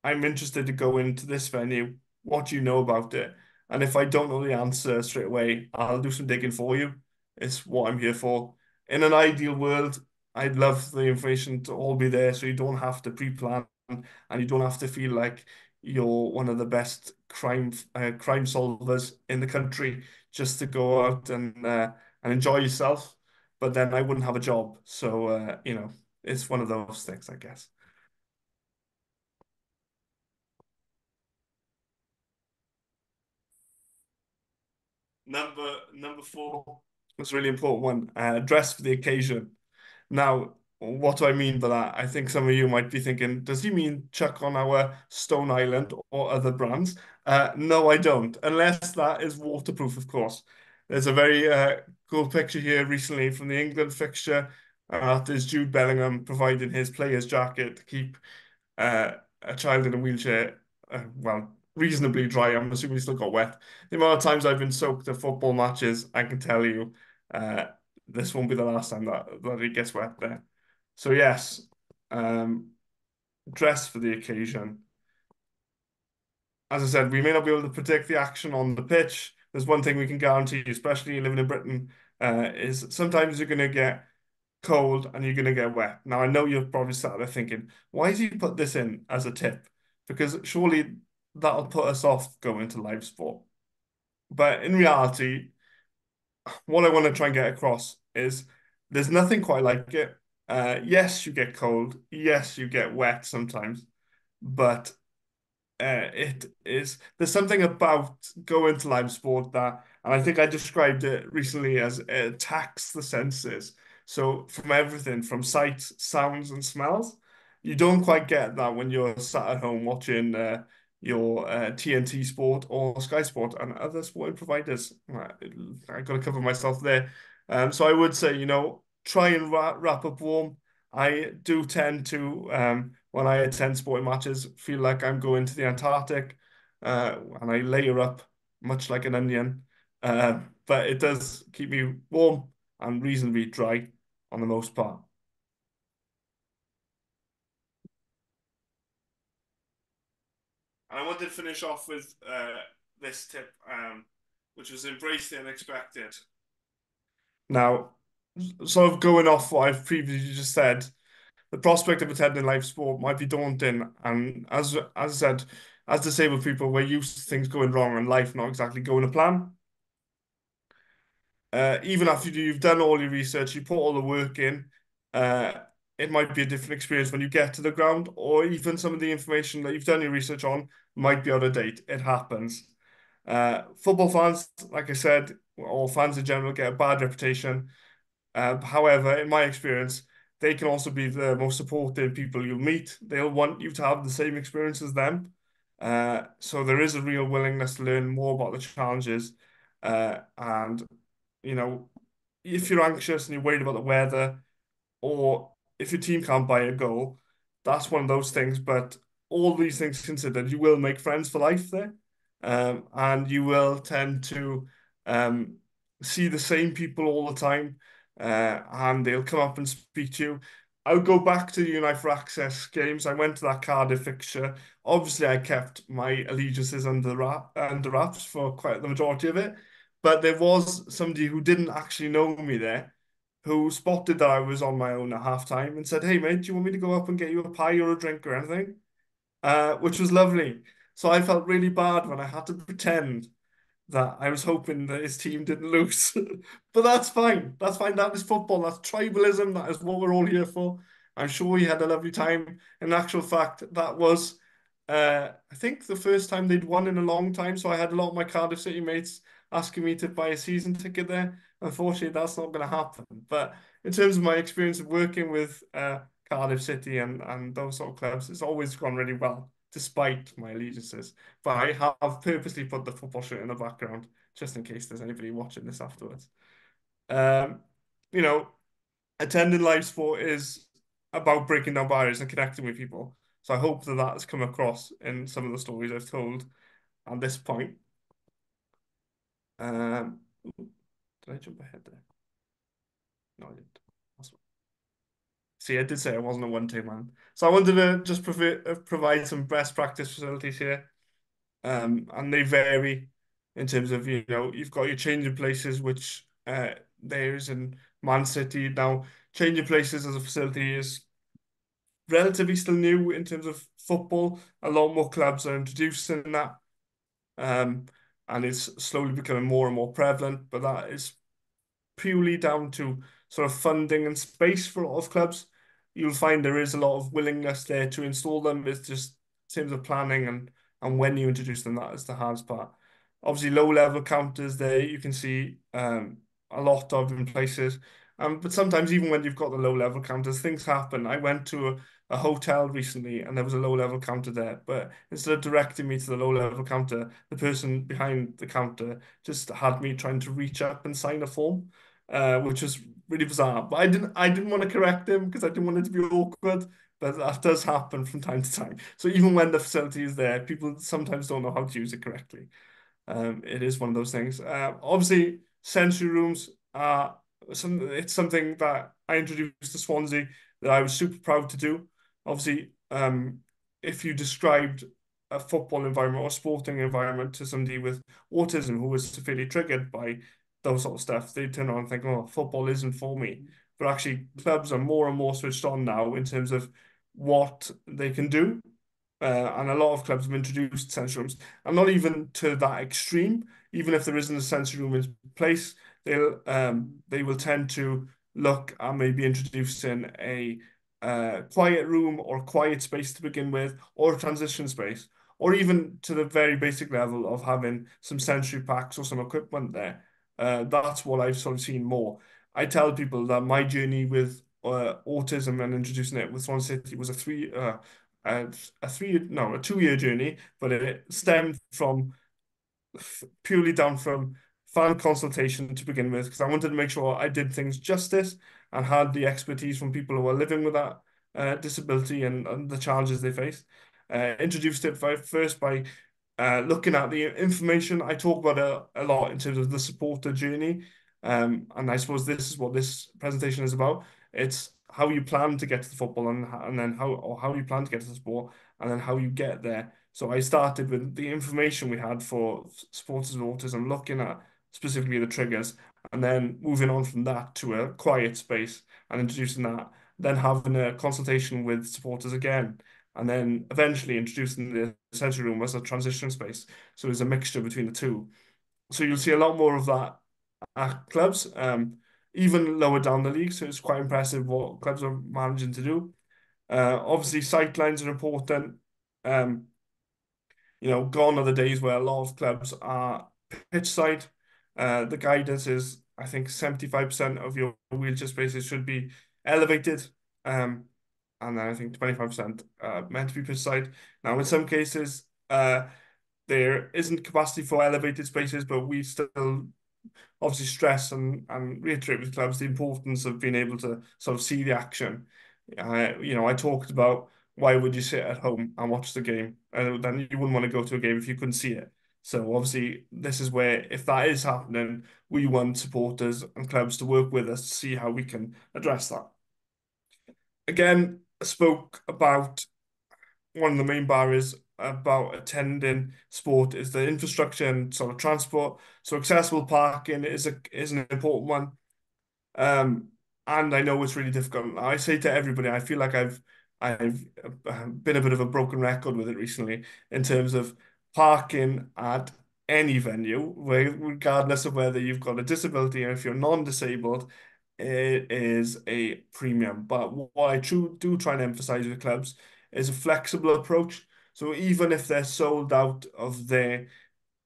I'm interested to go into this venue. What do you know about it? And if I don't know the answer straight away, I'll do some digging for you. It's what I'm here for. In an ideal world, I'd love the information to all be there so you don't have to pre-plan and you don't have to feel like you're one of the best crime solvers in the country just to go out and enjoy yourself. But then I wouldn't have a job. So, it's one of those things, I guess. Number four was a really important one. Dress for the occasion. Now, what do I mean by that? I think some of you might be thinking, does he mean chuck on our Stone Island or other brands? No, I don't. Unless that is waterproof, of course. There's a very cool picture here recently from the England fixture. That is Jude Bellingham providing his player's jacket to keep a child in a wheelchair, reasonably dry. I'm assuming he still got wet. The amount of times I've been soaked at football matches, I can tell you, this won't be the last time that it gets wet there. So yes, dress for the occasion. As I said, we may not be able to predict the action on the pitch. There's one thing we can guarantee, especially living in Britain, is sometimes you're going to get cold and you're going to get wet. Now, I know you're probably sat there thinking, why has he put this in as a tip? Because surely that'll put us off going to live sport. But in reality, what I want to try and get across is there's nothing quite like it. Yes, you get cold. Yes, you get wet sometimes, but it is there's something about going to live sport that, and I think I described it recently as it attacks the senses. So from everything, from sights, sounds, and smells, you don't quite get that when you're sat at home watching your TNT Sport or Sky Sport and other sporting providers. I got to cover myself there. So I would say, try and wrap up warm. I do tend to, when I attend sporting matches, feel like I'm going to the Antarctic, and I layer up much like an onion. But it does keep me warm and reasonably dry on the most part. And I wanted to finish off with this tip, which was embrace the unexpected. Now, sort of going off what I've previously just said, the prospect of attending live sport might be daunting. And as I said, as disabled people, we're used to things going wrong and life not exactly going to plan. Even after you've done all your research, you put all the work in, uh, it might be a different experience when you get to the ground, or even some of the information that you've done your research on might be out of date. It happens. Football fans, like I said, or fans in general, get a bad reputation. However, in my experience, they can also be the most supportive people you'll meet. They'll want you to have the same experience as them. So there is a real willingness to learn more about the challenges. And, you know, if you're anxious and you're worried about the weather, or if your team can't buy a goal, that's one of those things. But all these things considered, you will make friends for life there, and you will tend to um, see the same people all the time, and they'll come up and speak to you. I would go back to the Unite for Access games. I went to that Cardiff fixture. Obviously, I kept my allegiances under wraps for quite the majority of it, but there was somebody who didn't actually know me there who spotted that I was on my own at halftime and said, "Hey, mate, do you want me to go up and get you a pie or a drink or anything?" Which was lovely. So I felt really bad when I had to pretend that I was hoping that his team didn't lose. But that's fine. That's fine. That is football. That's tribalism. That is what we're all here for. I'm sure he had a lovely time. In actual fact, that was, I think, the first time they'd won in a long time. So I had a lot of my Cardiff City mates asking me to buy a season ticket there. Unfortunately, that's not going to happen. But in terms of my experience of working with Cardiff City and those sort of clubs, it's always gone really well, despite my allegiances. But I have purposely put the football shirt in the background just in case there's anybody watching this afterwards. Um, you know, attending live sport is about breaking down barriers and connecting with people. So I hope that that has come across in some of the stories I've told at this point. Um, did I jump ahead there? No, I didn't. See, I did say I wasn't a one-team man. So I wanted to just provide some best practice facilities here. And they vary in terms of, you've got your changing places, which there's in Man City. Now, changing places as a facility is relatively still new in terms of football. A lot more clubs are introducing that, um, and it's slowly becoming more and more prevalent, but that is purely down to sort of funding and space for a lot of clubs. You'll find there is a lot of willingness there to install them. It's just in terms of planning and when you introduce them, that is the hardest part. Obviously, low level counters there you can see a lot of in places. But sometimes even when you've got the low level counters, things happen. I went to a hotel recently and there was a low level counter there, but instead of directing me to the low level counter, the person behind the counter just had me trying to reach up and sign a form, which was really bizarre. But I didn't want to correct him because I didn't want it to be awkward. But that does happen from time to time. So even when the facility is there, people sometimes don't know how to use it correctly. It is one of those things. Obviously, sensory rooms are it's something that I introduced to Swansea that I was super proud to do. Obviously, if you described a football environment or sporting environment to somebody with autism who was severely triggered by those sort of stuff, they turn around and think, "Oh, football isn't for me." But actually, clubs are more and more switched on now in terms of what they can do. and a lot of clubs have introduced sensory rooms, and not even to that extreme. Even if there isn't a sensory room in place, they will tend to look at maybe introducing a quiet room or quiet space to begin with, or a transition space, or even to the very basic level of having some sensory packs or some equipment there. That's what I've sort of seen more. I tell people that my journey with autism and introducing it with Swansea City was a a 2 year journey, but it stemmed from purely down from fan consultation to begin with, because I wanted to make sure I did things justice and had the expertise from people who are living with that disability and the challenges they face. Introduced it first by looking at the information. I talk about a lot in terms of the supporter journey. And I suppose this is what this presentation is about. It's how you plan to get to the football, and then how you plan to get to the sport, and then how you get there. So I started with the information we had for supporters with autism, looking at specifically the triggers, and then moving on from that to a quiet space and introducing that, then having a consultation with supporters again, and then eventually introducing the sensory room as a transition space. So there's a mixture between the two. So you'll see a lot more of that at clubs, even lower down the league. So it's quite impressive what clubs are managing to do. Obviously, sight lines are important. Um, Gone are the days where a lot of clubs are pitch side. The guidance is, I think, 75% of your wheelchair spaces should be elevated. And then I think 25% meant to be pitch side. Now, in some cases, there isn't capacity for elevated spaces, but we still obviously stress and reiterate with clubs the importance of being able to sort of see the action. I talked about why would you sit at home and watch the game? Then you wouldn't want to go to a game if you couldn't see it. So obviously, this is where, if that is happening, we want supporters and clubs to work with us to see how we can address that. Again, I spoke about one of the main barriers about attending sport is the infrastructure and sort of transport. So accessible parking is an important one. Um, and I know it's really difficult. I say to everybody, I feel like I've been a bit of a broken record with it recently in terms of parking at any venue, where regardless of whether you've got a disability or if you're non-disabled, it is a premium. But what I do try and emphasize with clubs is a flexible approach. So even if they're sold out of their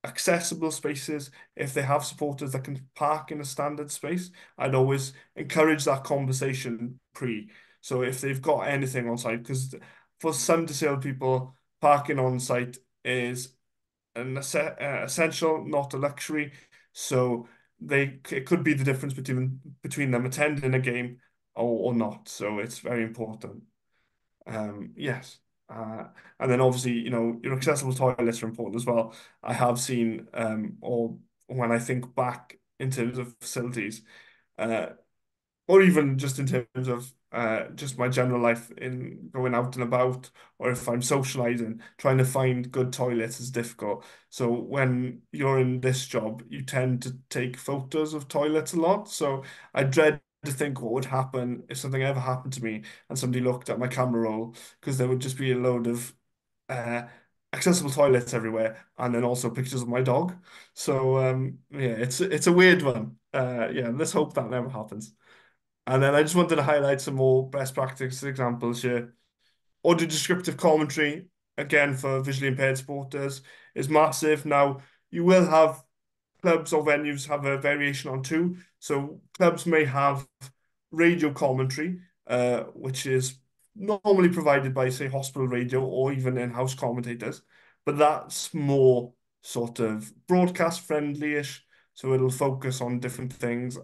accessible spaces, if they have supporters that can park in a standard space, I'd always encourage that conversation pre. So if they've got anything on site, because for some disabled people, parking on site is an essential, not a luxury. So it could be the difference between them attending a game or not. So it's very important. Yes. And then obviously, your accessible toilets are important as well. I have seen, or when I think back in terms of facilities, uh, or even just in terms of just my general life in going out and about, or if I'm socializing, trying to find good toilets is difficult. So when you're in this job, you tend to take photos of toilets a lot. So I dread to think what would happen if something ever happened to me and somebody looked at my camera roll, because there would just be a load of uh, accessible toilets everywhere, and then also pictures of my dog. So yeah, it's a weird one. Yeah, let's hope that never happens. And then I just wanted to highlight some more best practice examples here. Audio descriptive commentary, again for visually impaired supporters, is massive. Now, you will have clubs or venues have a variation on two. So clubs may have radio commentary, which is normally provided by, say, hospital radio or even in-house commentators, but that's more sort of broadcast friendly-ish, so it'll focus on different things.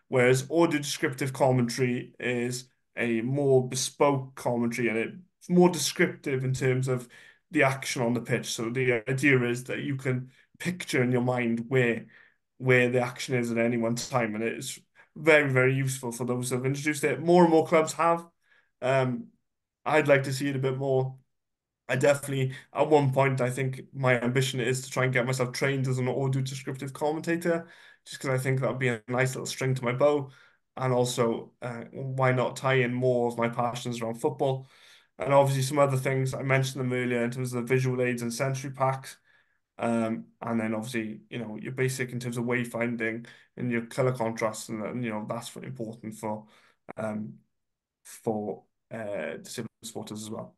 Whereas audio descriptive commentary is a more bespoke commentary, and it's more descriptive in terms of the action on the pitch. So the idea is that you can picture in your mind where the action is at any one time, and it's very, very useful for those who have introduced it. More and more clubs have. Um, I'd like to see it a bit more. I definitely, at one point, I think my ambition is to try and get myself trained as an audio descriptive commentator, just because I think that would be a nice little string to my bow. And also, why not tie in more of my passions around football? And obviously some other things, I mentioned them earlier in terms of the visual aids and sensory packs. And then obviously, your basic in terms of wayfinding and your color contrast, and that's important um, for disabled supporters as well.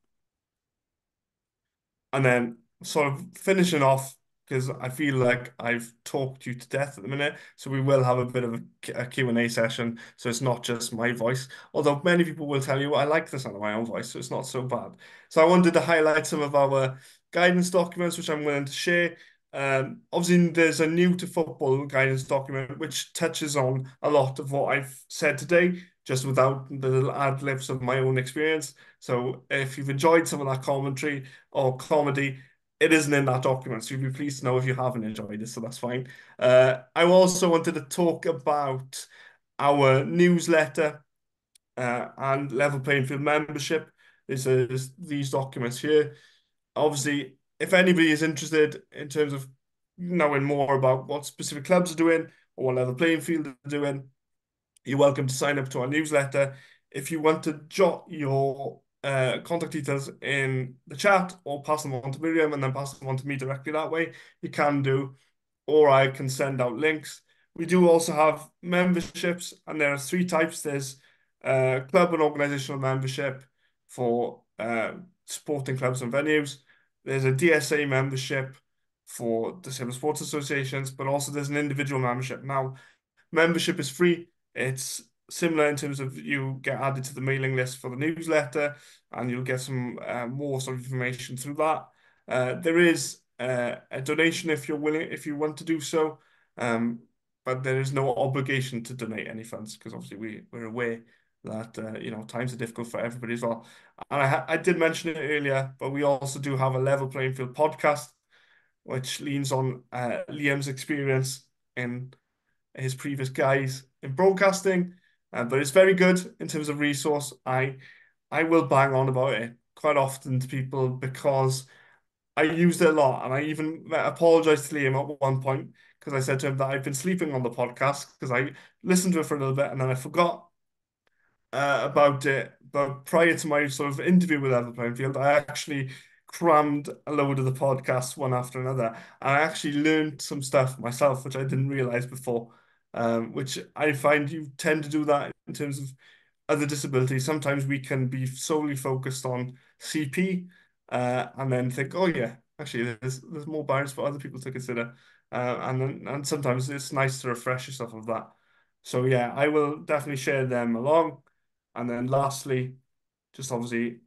And then sort of finishing off, because I feel like I've talked you to death at the minute, so we will have a bit of a Q&A session, so it's not just my voice, although many people will tell you I like the sound of my own voice, so it's not so bad. So I wanted to highlight some of our guidance documents, which I'm willing to share. Obviously, there's a new to football guidance document, which touches on a lot of what I've said today, just without the little ad-libs of my own experience. So if you've enjoyed some of that commentary or comedy, it isn't in that document. So you'd be pleased to know if you haven't enjoyed it, so that's fine. I also wanted to talk about our newsletter and level playing field membership. There's these documents here. Obviously, if anybody is interested in terms of knowing more about what specific clubs are doing or what level playing field are doing, you're welcome to sign up to our newsletter. If you want to jot your contact details in the chat or pass them on to Miriam and then pass them on to me directly that way, you can do, or I can send out links. We do also have memberships, and there are three types. There's club and organizational membership for sporting clubs and venues. There's a DSA membership for disabled sports associations, but also there's an individual membership. Now, membership is free. It's similar in terms of you get added to the mailing list for the newsletter, and you'll get some more sort of information through that. There is a donation if you're willing, if you want to do so, but there is no obligation to donate any funds, because obviously we're aware that times are difficult for everybody as well. And I did mention it earlier, but we also do have a Level Playing Field podcast, which leans on Liam's experience in his previous guys in broadcasting, but it's very good in terms of resource. I will bang on about it quite often to people because I used it a lot, and I even apologized to Liam at one point because I said to him that I've been sleeping on the podcast because I listened to it for a little bit and then I forgot about it. But prior to my sort of interview with Level Playing Field, I actually crammed a load of the podcasts one after another. And I actually learned some stuff myself, which I didn't realize before, which I find you tend to do that in terms of other disabilities. Sometimes we can be solely focused on CP and then think, oh yeah, actually there's more barriers for other people to consider. And sometimes it's nice to refresh yourself of that. So yeah, I will definitely share them along. And then lastly, just obviously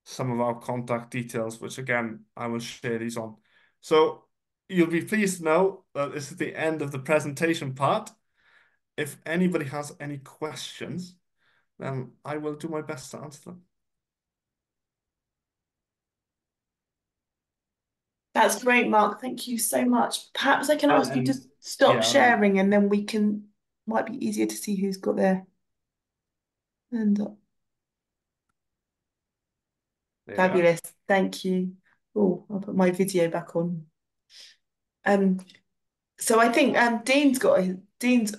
some of our contact details, which again, I will share these on. So you'll be pleased to know that this is the end of the presentation part. If anybody has any questions, then I will do my best to answer them. That's great, Mark. Thank you so much. Perhaps I can ask you to stop sharing, and then we can, might be easier to see who's got their hand up. Fabulous. Thank you. Oh, I'll put my video back on. So I think Dean's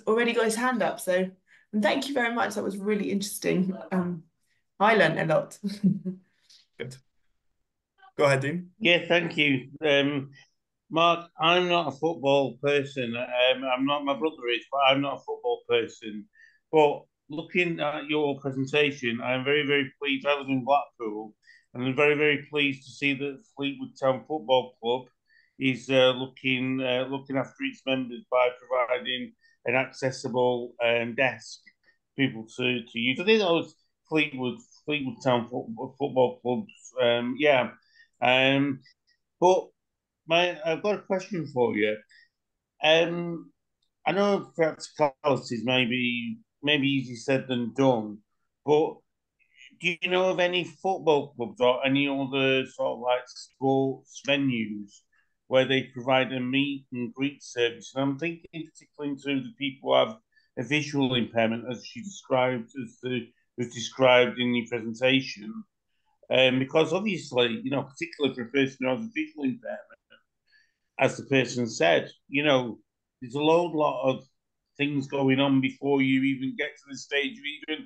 already got his hand up. So and thank you very much. That was really interesting. I learned a lot. Good. Go ahead, Dean. Yeah, thank you. Mark, I'm not a football person. I'm not, my brother is, but I'm not a football person. But looking at your presentation, I'm very, very pleased. I live in Blackpool, and I'm very, very pleased to see that Fleetwood Town Football Club is looking after its members by providing an accessible desk for people to use. I think that was Fleetwood Town Football Clubs. Yeah. But I've got a question for you. I know practicalities maybe easier said than done, but do you know of any football clubs or any other sort of like sports venues where they provide a meet and greet service? And I'm thinking particularly to the people who have a visual impairment, as was described in your presentation. Because obviously, particularly for a person who has a visual impairment, as the person said, there's a lot of things going on before you even get to the stage of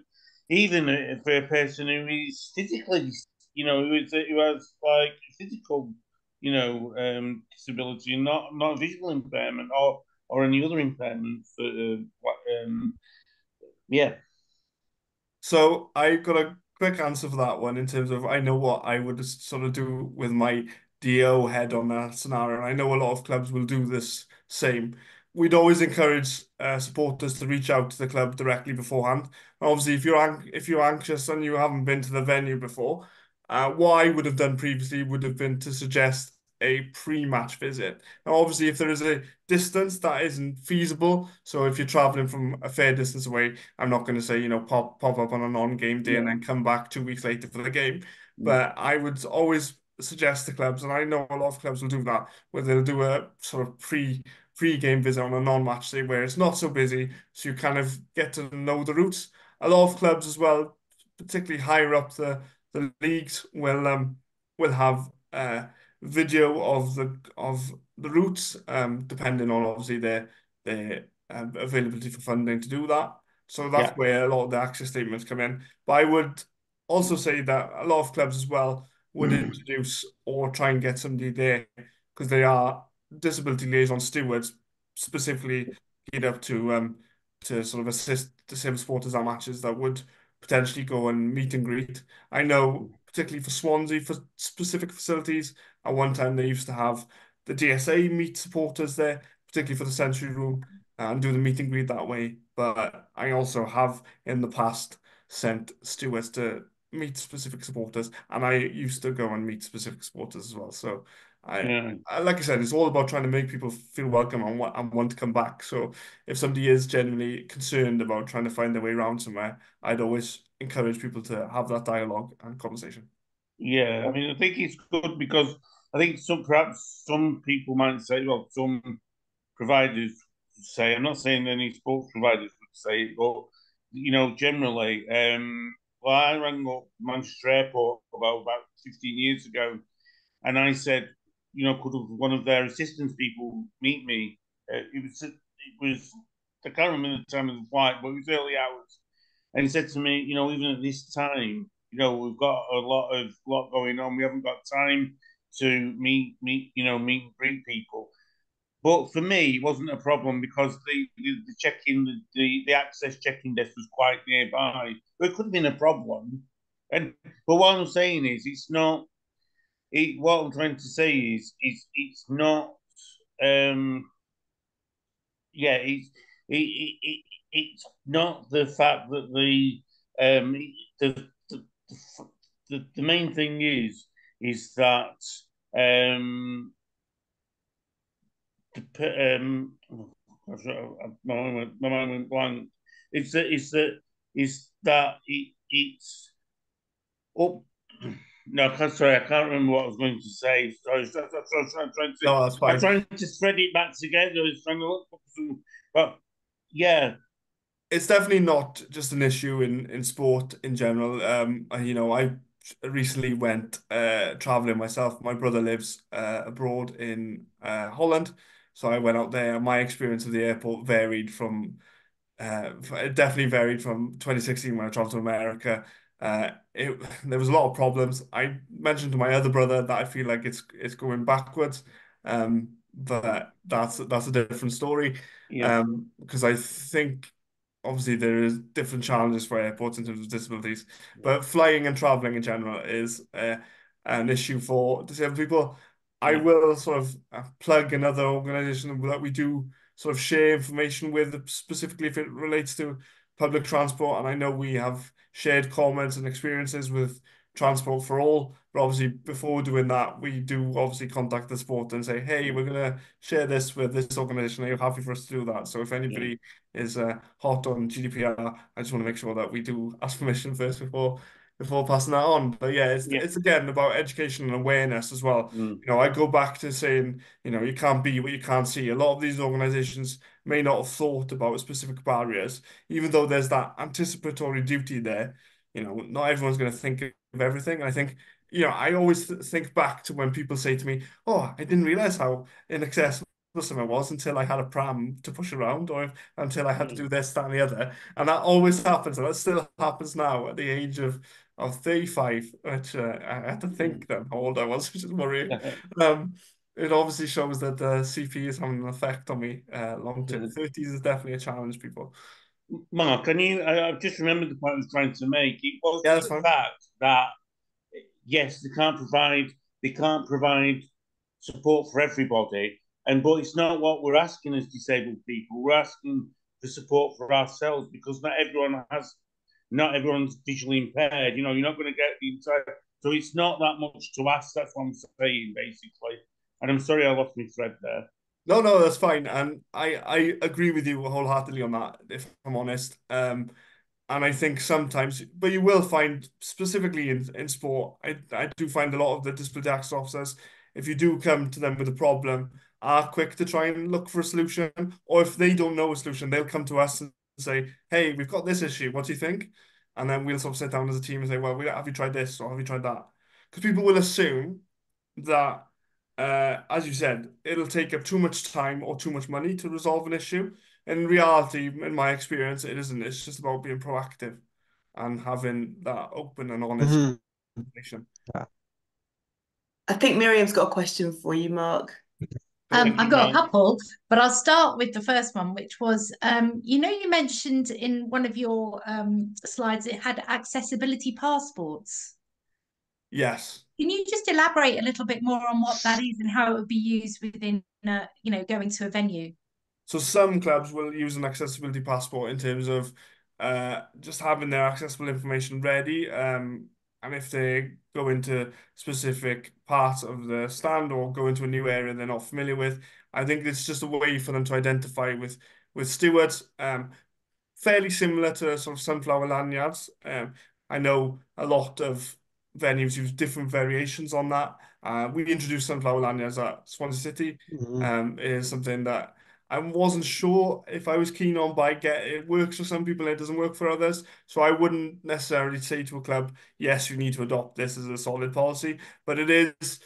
even for a person who is physically who has like physical, disability, and not visual impairment or any other impairments. Yeah. So I got a quick answer for that one in terms of I know what I would sort of do with my DO head on that scenario. And I know a lot of clubs will do this same. We'd always encourage supporters to reach out to the club directly beforehand. Obviously, if you're anxious and you haven't been to the venue before, what I would have done previously would have been to suggest a pre-match visit. Now, obviously, if there is a distance that isn't feasible, so if you're traveling from a fair distance away, I'm not going to say, pop up on a non-game day and then come back 2 weeks later for the game. But I would always suggest to clubs, and I know a lot of clubs will do that, where they'll do a sort of pre-game visit on a non-match day where it's not so busy, so you kind of get to know the routes. A lot of clubs as well, particularly higher up the leagues, will have video of the routes, depending on obviously their availability for funding to do that. So that's Yeah. where a lot of the access statements come in. But I would also say that a lot of clubs as well would introduce or try and get somebody there because they are disability liaison stewards specifically geared up to sort of assist disabled supporters at matches that would potentially go and meet and greet. I know, particularly for Swansea, for specific facilities, at one time they used to have the DSA meet supporters there, particularly for the Century Room, and do the meet and greet that way. But I also have in the past sent stewards to meet specific supporters, and I used to go and meet specific supporters as well. So Yeah. like I said, it's all about trying to make people feel welcome and want to come back. So if somebody is genuinely concerned about trying to find their way around somewhere, I'd always encourage people to have that dialogue and conversation. Yeah, I mean, I think it's good because I think perhaps some people might say, well, some providers say, I'm not saying any sports providers would say it, but generally, well, I rang up Manchester Airport about 15 years ago, and I said, could one of their assistance people meet me? It was I can't remember the time of the flight, but it was early hours, and he said to me, even at this time, we've got a lot going on. We haven't got time to meet and greet people. But for me, it wasn't a problem because the check-in, the access check-in desk was quite nearby. But it could have been a problem. But what I'm saying is, it's not. What I'm trying to say is it's not. Um, yeah, it's not the fact that um, the, the the main thing is that um, my mind went blank. It's up. No, sorry, I can't remember what I was going to say. Sorry, No, that's I'm fine. trying to thread it back together. I was trying to look for some, but yeah, It's definitely not just an issue in sport in general. I recently went traveling myself. My brother lives abroad in Holland, so I went out there. My experience of the airport varied from it definitely varied from 2016 when I traveled to America. There was a lot of problems. I mentioned to my other brother that I feel like it's going backwards, but that's a different story. yeah, Because I think obviously there is different challenges for airports in terms of disabilities, but flying and traveling in general is an issue for disabled people. I yeah, will sort of plug another organization that we do sort of share information with, specifically if it relates to public transport. And I know we have shared comments and experiences with Transport for All, but obviously before doing that, we do obviously contact the sport and say, hey, we're going to share this with this organization. Are you happy for us to do that? So if yeah, anybody is hot on GDPR, I just want to make sure that we do ask permission first before passing that on. But yeah, yeah, it's again about education and awareness as well. mm, I go back to saying, you can't be what you can't see. A lot of these organizations may not have thought about specific barriers, even though there's that anticipatory duty there. Not everyone's going to think of everything. I think, I always think back to when people say to me, oh, I didn't realize how inaccessible somewhere was until I had a pram to push around, or until I had to do this, that, and the other. And that always happens, and that still happens now at the age of 35, which I had to think then how old I was, which is worrying. It obviously shows that the CP is having an effect on me long term. 30s is definitely a challenge, people. Mark, I've just remembered the point I was trying to make. It was Yeah, that's the fine. fact that yes, they can't provide support for everybody, but it's not what we're asking as disabled people. We're asking for support for ourselves because not everyone's visually impaired. You know, you're not going to get the entire. So it's not that much to ask. That's what I'm saying, basically. And I'm sorry I lost my thread there. No, that's fine. And I agree with you wholeheartedly on that, if I'm honest. And I think sometimes, but you will find, specifically in sport, I do find a lot of the disability access officers, if you do come to them with a problem, are quick to try and look for a solution. Or if they don't know a solution, they'll come to us and say, hey, we've got this issue. What do you think? And then we'll sort of sit down as a team and say, well, have you tried this or have you tried that? Because people will assume that, as you said, it'll take up too much time or too much money to resolve an issue. In reality, in my experience, it isn't. It's just about being proactive and having that open and honest conversation. Yeah. I think Miriam's got a question for you, Mark. I've got a couple, but I'll start with the first one, which was, you mentioned in one of your slides it had accessibility passports. Yes. Can you just elaborate a little bit more on what that is and how it would be used within, going to a venue? So some clubs will use an accessibility passport in terms of just having their accessible information ready. And if they go into specific parts of the stand or go into a new area they're not familiar with, I think it's just a way for them to identify with stewards. Fairly similar to sort of sunflower lanyards. I know a lot of venues use different variations on that. We introduced sunflower lanyards at Swansea City. It is something that I wasn't sure if I was keen on, but it works for some people and it doesn't work for others. So I wouldn't necessarily say to a club, yes, you need to adopt this as a solid policy, but it is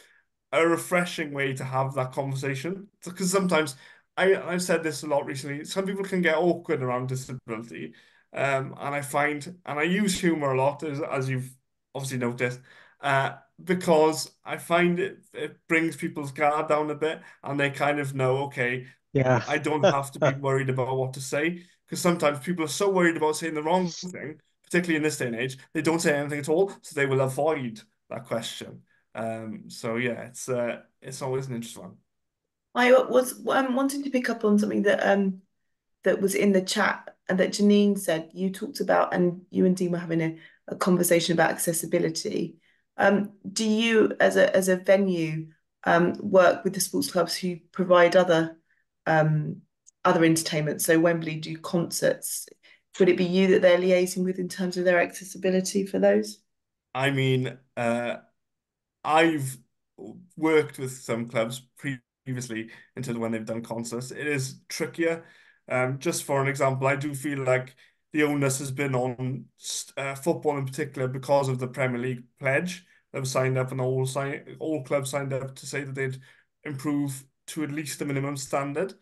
a refreshing way to have that conversation. Because sometimes I've said this a lot recently, some people can get awkward around disability. And I use humor a lot, as you've obviously noticed, because I find it brings people's guard down a bit and they kind of know, okay, Yeah. I don't have to be worried about what to say. Because sometimes people are so worried about saying the wrong thing, particularly in this day and age, they don't say anything at all, so they will avoid that question. So yeah, it's always an interesting one. I was wanting to pick up on something that was in the chat and that Janine said. You talked about, and you and Dean were having a conversation about accessibility. Do you, as a venue, work with the sports clubs who provide other entertainment? So Wembley do concerts. Would it be you that they're liaising with in terms of their accessibility for those? I mean, I've worked with some clubs previously in terms of when they've done concerts. It is trickier. Just for an example, I do feel like the onus has been on football in particular because of the Premier League pledge. They've signed up and all clubs signed up to say that they'd improve to at least the minimum standard.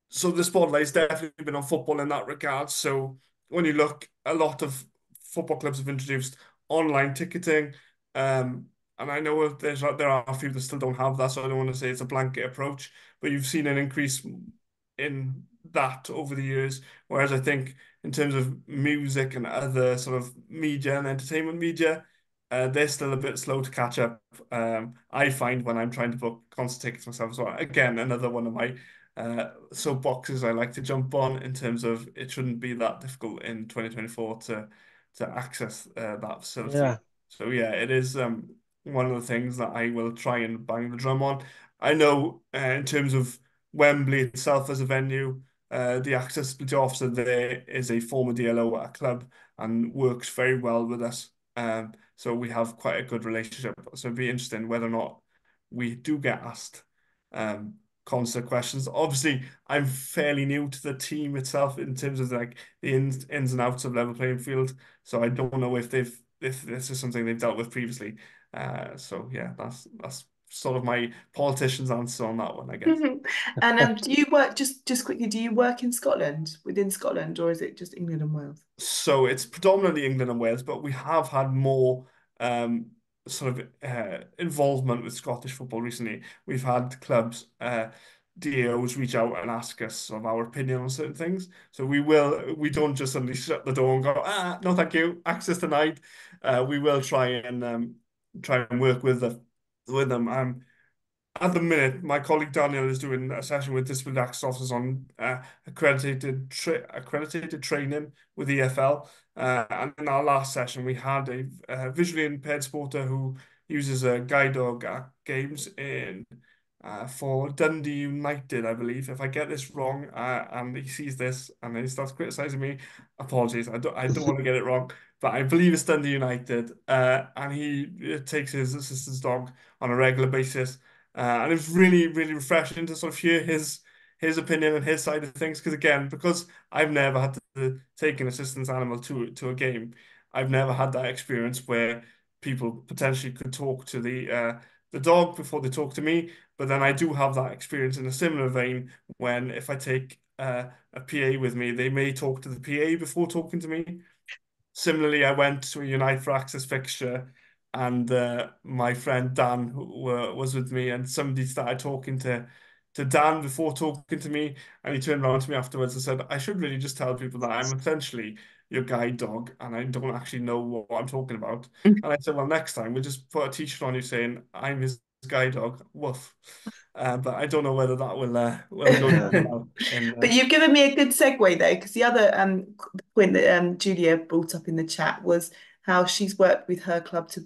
So the spotlight's definitely been on football in that regard. So when you look, a lot of football clubs have introduced online ticketing. And I know there are a few that still don't have that, so I don't want to say it's a blanket approach, but you've seen an increase in that over the years. Whereas I think in terms of music and other sort of media and entertainment media, they're still a bit slow to catch up. I find when I'm trying to book concert tickets myself as well. Again, another one of my soapboxes I like to jump on in terms of it shouldn't be that difficult in 2024 to access that facility. Yeah. So yeah, it is one of the things that I will try and bang the drum on. I know in terms of Wembley itself as a venue, the accessibility officer there is a former DLO at a club and works very well with us. So we have quite a good relationship. So it'd be interesting whether or not we do get asked concert questions. Obviously, I'm fairly new to the team itself in terms of like the ins and outs of level playing field. So I don't know if this is something they've dealt with previously. So yeah, that's sort of my politician's answer on that one, I guess. And do you work just quickly? Do you work in Scotland, within Scotland, or is it just England and Wales? So it's predominantly England and Wales, but we have had more sort of involvement with Scottish football recently. We've had clubs, DAOs reach out and ask us sort of our opinion on certain things. So we don't just suddenly shut the door and go, no, thank you, access denied. We will try and work with them. At the minute, my colleague Daniel is doing a session with disciplinary access officers on accredited training with EFL. And in our last session, we had a visually impaired supporter who uses a guide dog at games for Dundee United, I believe. If I get this wrong, and he sees this and he starts criticizing me, apologies. I don't want to get it wrong, but I believe it's Dundee United. And he takes his assistant's dog on a regular basis. And it was really, really refreshing to sort of hear his opinion and his side of things. Because I've never had to take an assistance animal to a game, I've never had that experience where people potentially could talk to the dog before they talk to me. But then I do have that experience in a similar vein when if I take a PA with me, they may talk to the PA before talking to me. Similarly, I went to a Unite for Access fixture, and my friend Dan was with me, and somebody started talking to Dan before talking to me, and he turned around to me afterwards and said, "I should really just tell people that I'm essentially your guide dog, and I don't actually know what I'm talking about." And I said, "Well, next time we'll just put a t-shirt on you saying I'm his guide dog." Woof. But I don't know whether that will go down well. But you've given me a good segue though, because the other point that Julia brought up in the chat was how she's worked with her club to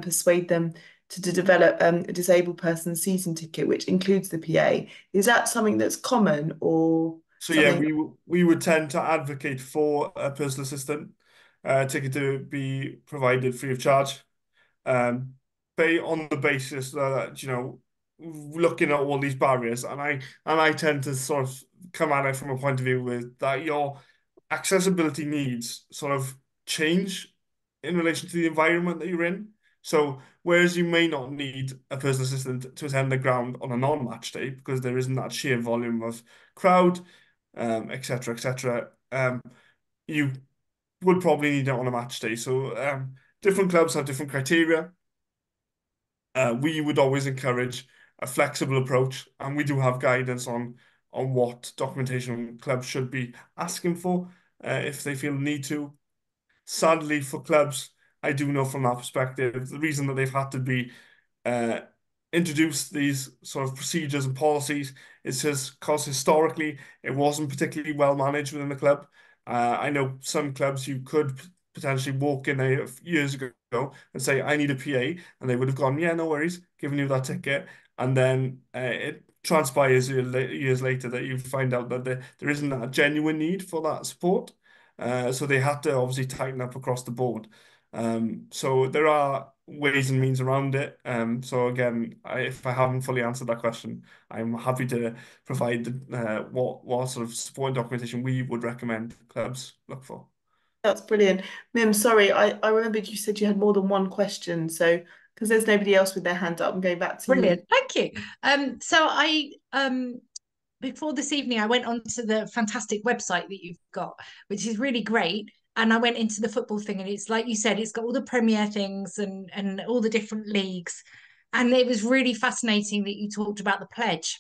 persuade them to develop a disabled person season ticket, which includes the PA. Is that something that's common or So something? yeah, we would tend to advocate for a personal assistant ticket to be provided free of charge, on the basis that looking at all these barriers, and I tend to sort of come at it from a point of view with that your accessibility needs sort of change in relation to the environment that you're in. So whereas you may not need a personal assistant to attend the ground on a non-match day because there isn't that sheer volume of crowd, etc., etc., you would probably need it on a match day. So different clubs have different criteria. We would always encourage a flexible approach, and we do have guidance on what documentation clubs should be asking for if they feel the need to. Sadly, for clubs, I do know from that perspective, the reason that they've had to be uh, introduce these sort of procedures and policies is because historically it wasn't particularly well managed within the club. I know some clubs you could potentially walk in there years ago and say, "I need a PA," and they would have gone, "Yeah, no worries," giving you that ticket. And then it transpires years later that you find out that there isn't a genuine need for that support. So they had to obviously tighten up across the board. So there are ways and means around it. So again, if I haven't fully answered that question, I'm happy to provide what sort of support and documentation we would recommend clubs look for. That's brilliant. Mim, sorry, I remembered you said you had more than one question. So, because there's nobody else with their hand up, I'm going back to Brilliant. you. Thank you. So I before this evening, I went onto the fantastic website that you've got, which is really great. And I went into the football thing, and it's like you said, it's got all the Premier things and all the different leagues. And it was really fascinating that you talked about the pledge.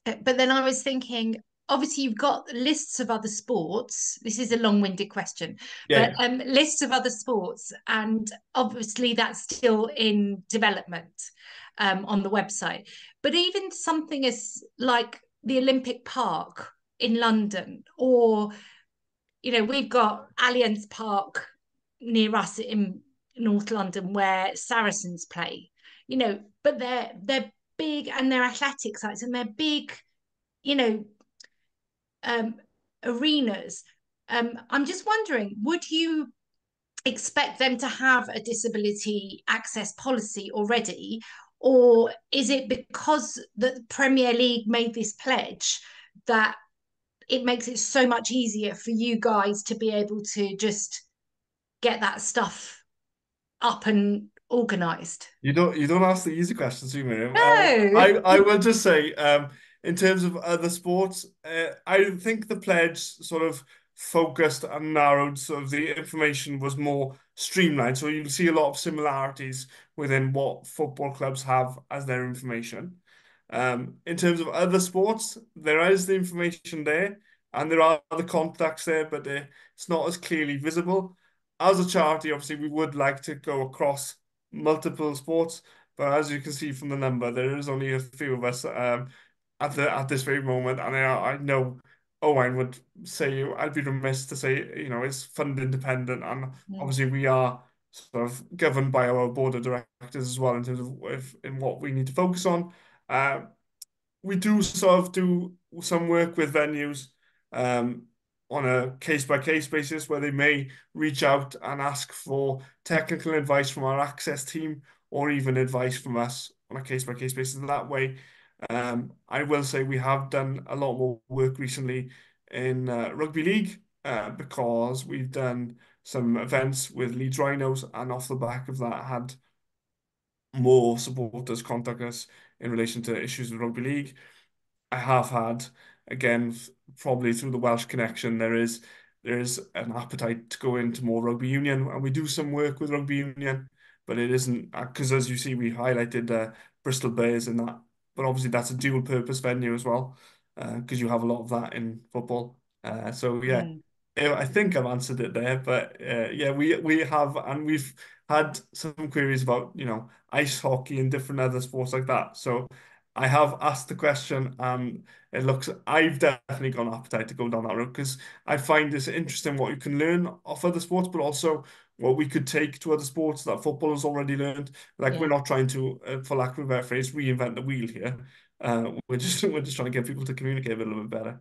But then I was thinking, obviously, you've got lists of other sports. This is a long-winded question, but Yeah. lists of other sports, and obviously that's still in development on the website. But even something as like the Olympic Park in London, or we've got Allianz Park near us in North London where Saracens play. But they're big, and they're athletic sites, and they're big, you know, um, arenas. I'm just wondering, would you expect them to have a disability access policy already, or is it because the Premier League made this pledge that it makes it so much easier for you guys to be able to just get that stuff up and organised? You don't ask the easy questions, do you, Miriam? No. I will just say, in terms of other sports, I think the pledge sort of focused and narrowed, so the information was more streamlined. So you'll see a lot of similarities within what football clubs have as their information. In terms of other sports, there is the information there, and there are the contacts there, but it's not as clearly visible. As a charity, obviously, we would like to go across multiple sports, but as you can see from the number, there is only a few of us at this very moment, and I know Owen would say, I'd be remiss to say, it's fund independent, and obviously we are sort of governed by our board of directors as well in terms of in what we need to focus on. Uh, we do sort of do some work with venues um, on a case-by-case basis where they may reach out and ask for technical advice from our access team or even advice from us on a case-by-case basis. That way, I will say we have done a lot more work recently in rugby league because we've done some events with Leeds Rhinos, and off the back of that had more supporters contact us in relation to issues with rugby league. I have had, again, probably through the Welsh connection, there is an appetite to go into more rugby union, and we do some work with rugby union, but it isn't because, as you see, we highlighted Bristol Bears in that, but obviously that's a dual purpose venue as well, because you have a lot of that in football. So yeah, Mm. I think I've answered it there, but yeah, we have, and we've had some queries about ice hockey and different other sports like that. So I have asked the question, and I've definitely got an appetite to go down that road because I find it's interesting what you can learn off other sports, but also what we could take to other sports that football has already learned. Like, we're Yeah. not trying to, for lack of a better phrase, reinvent the wheel here. We're just trying to get people to communicate a little bit better.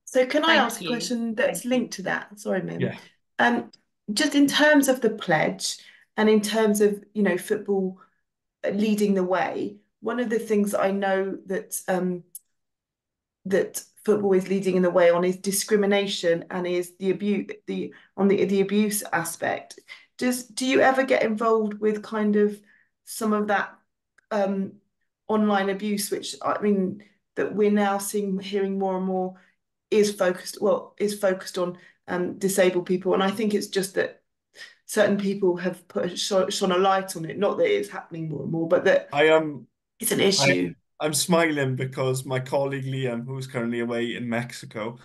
So can I Thank ask a you. question that's linked to that? Sorry, Mim. Yeah. Just in terms of the pledge and in terms of, football leading the way, one of the things I know that football is leading in the way on is discrimination and is the abuse the abuse aspect. Do you ever get involved with kind of some of that um, online abuse, which I mean that we're now hearing more and more is focused on disabled people, and I think it's just that certain people have shone a light on it. Not that it's happening more and more, but that I am. it's an issue. I'm smiling because my colleague Liam, who's currently away in Mexico,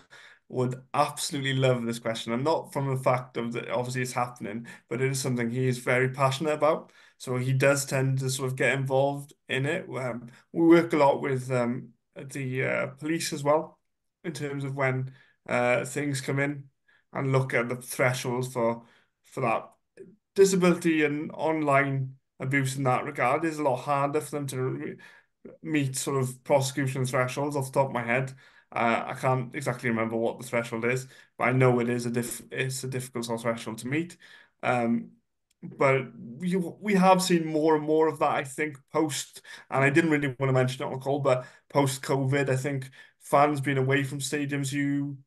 would absolutely love this question. And not from the fact of that obviously it's happening, but it is something he is very passionate about. So he does tend to sort of get involved in it. We work a lot with the police as well in terms of when things come in and look at the thresholds for that disability and online abuse in that regard is a lot harder for them to meet sort of prosecution thresholds off the top of my head. I can't exactly remember what the threshold is, but I know it is it's a difficult sort of threshold to meet. Um, but we have seen more and more of that, I think, post, and I didn't really want to mention it on the call, but post COVID, I think fans being away from stadiums, you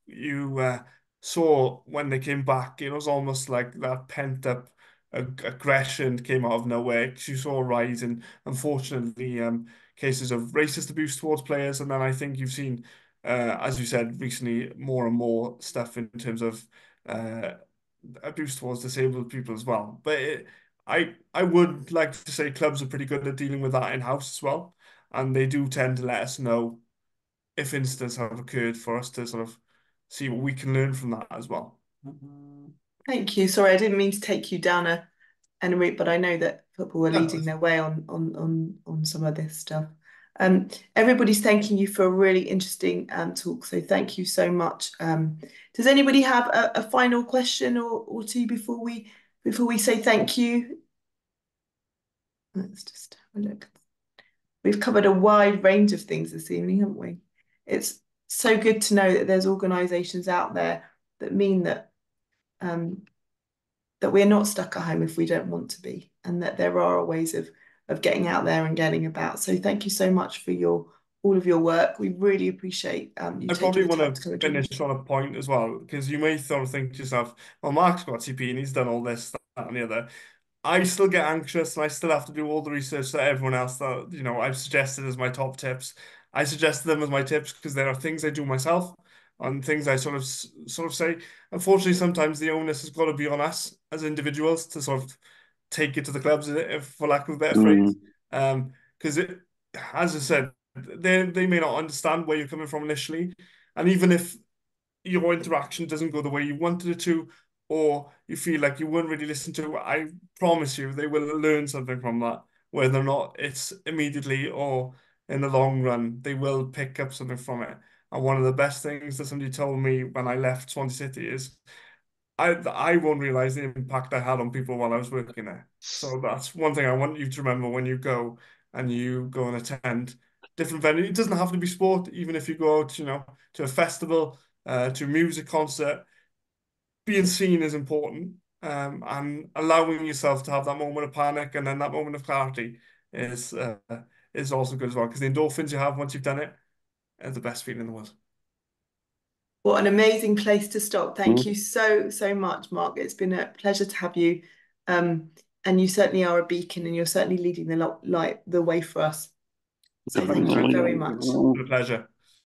saw when they came back, it was almost like that pent up aggression came out of nowhere because you saw a rise in, unfortunately, cases of racist abuse towards players. And then I think you've seen, as you said recently, more and more stuff in terms of abuse towards disabled people as well. But I would like to say clubs are pretty good at dealing with that in-house as well. And they do tend to let us know if incidents have occurred for us to sort of see what we can learn from that as well. Thank you. Sorry, I didn't mean to take you down a route, but I know that football are No, leading their way on some of this stuff. Everybody's thanking you for a really interesting talk, so thank you so much. Does anybody have a final question or two before we say thank you? Let's just have a look. We've covered a wide range of things this evening, haven't we? It's so good to know that there's organisations out there that mean that that we're not stuck at home if we don't want to be, and that there are ways of getting out there and getting about. So thank you so much for all of your work. We really appreciate you I taking probably the want time to to come and join us. finish on a point as well, because you may sort of think to yourself, well, Mark's got CP and he's done all this, that, and the other. I still get anxious and I still have to do all the research that everyone else that, I've suggested as my top tips. I suggested them as my tips because there are things I do myself and things I sort of say. Unfortunately, sometimes the onus has got to be on us as individuals to sort of take it to the clubs, if for lack of a better phrase. Because as I said, they may not understand where you're coming from initially. And even if your interaction doesn't go the way you wanted it to, or you feel like you weren't really listened to, I promise you they will learn something from that. Whether or not it's immediately or in the long run, they will pick up something from it. And one of the best things that somebody told me when I left Swansea City is I won't realize the impact I had on people while I was working there. So that's one thing I want you to remember when you go and attend different venues. It doesn't have to be sport, even if you go out, to a festival, to a music concert. Being seen is important, and allowing yourself to have that moment of panic and then that moment of clarity is also good as well, because the endorphins you have once you've done it are the best feeling in the world. What an amazing place to stop. Thank you so, so much, Mark. It's been a pleasure to have you. And you certainly are a beacon and you're certainly leading the way for us. So thank you very much. It's a pleasure.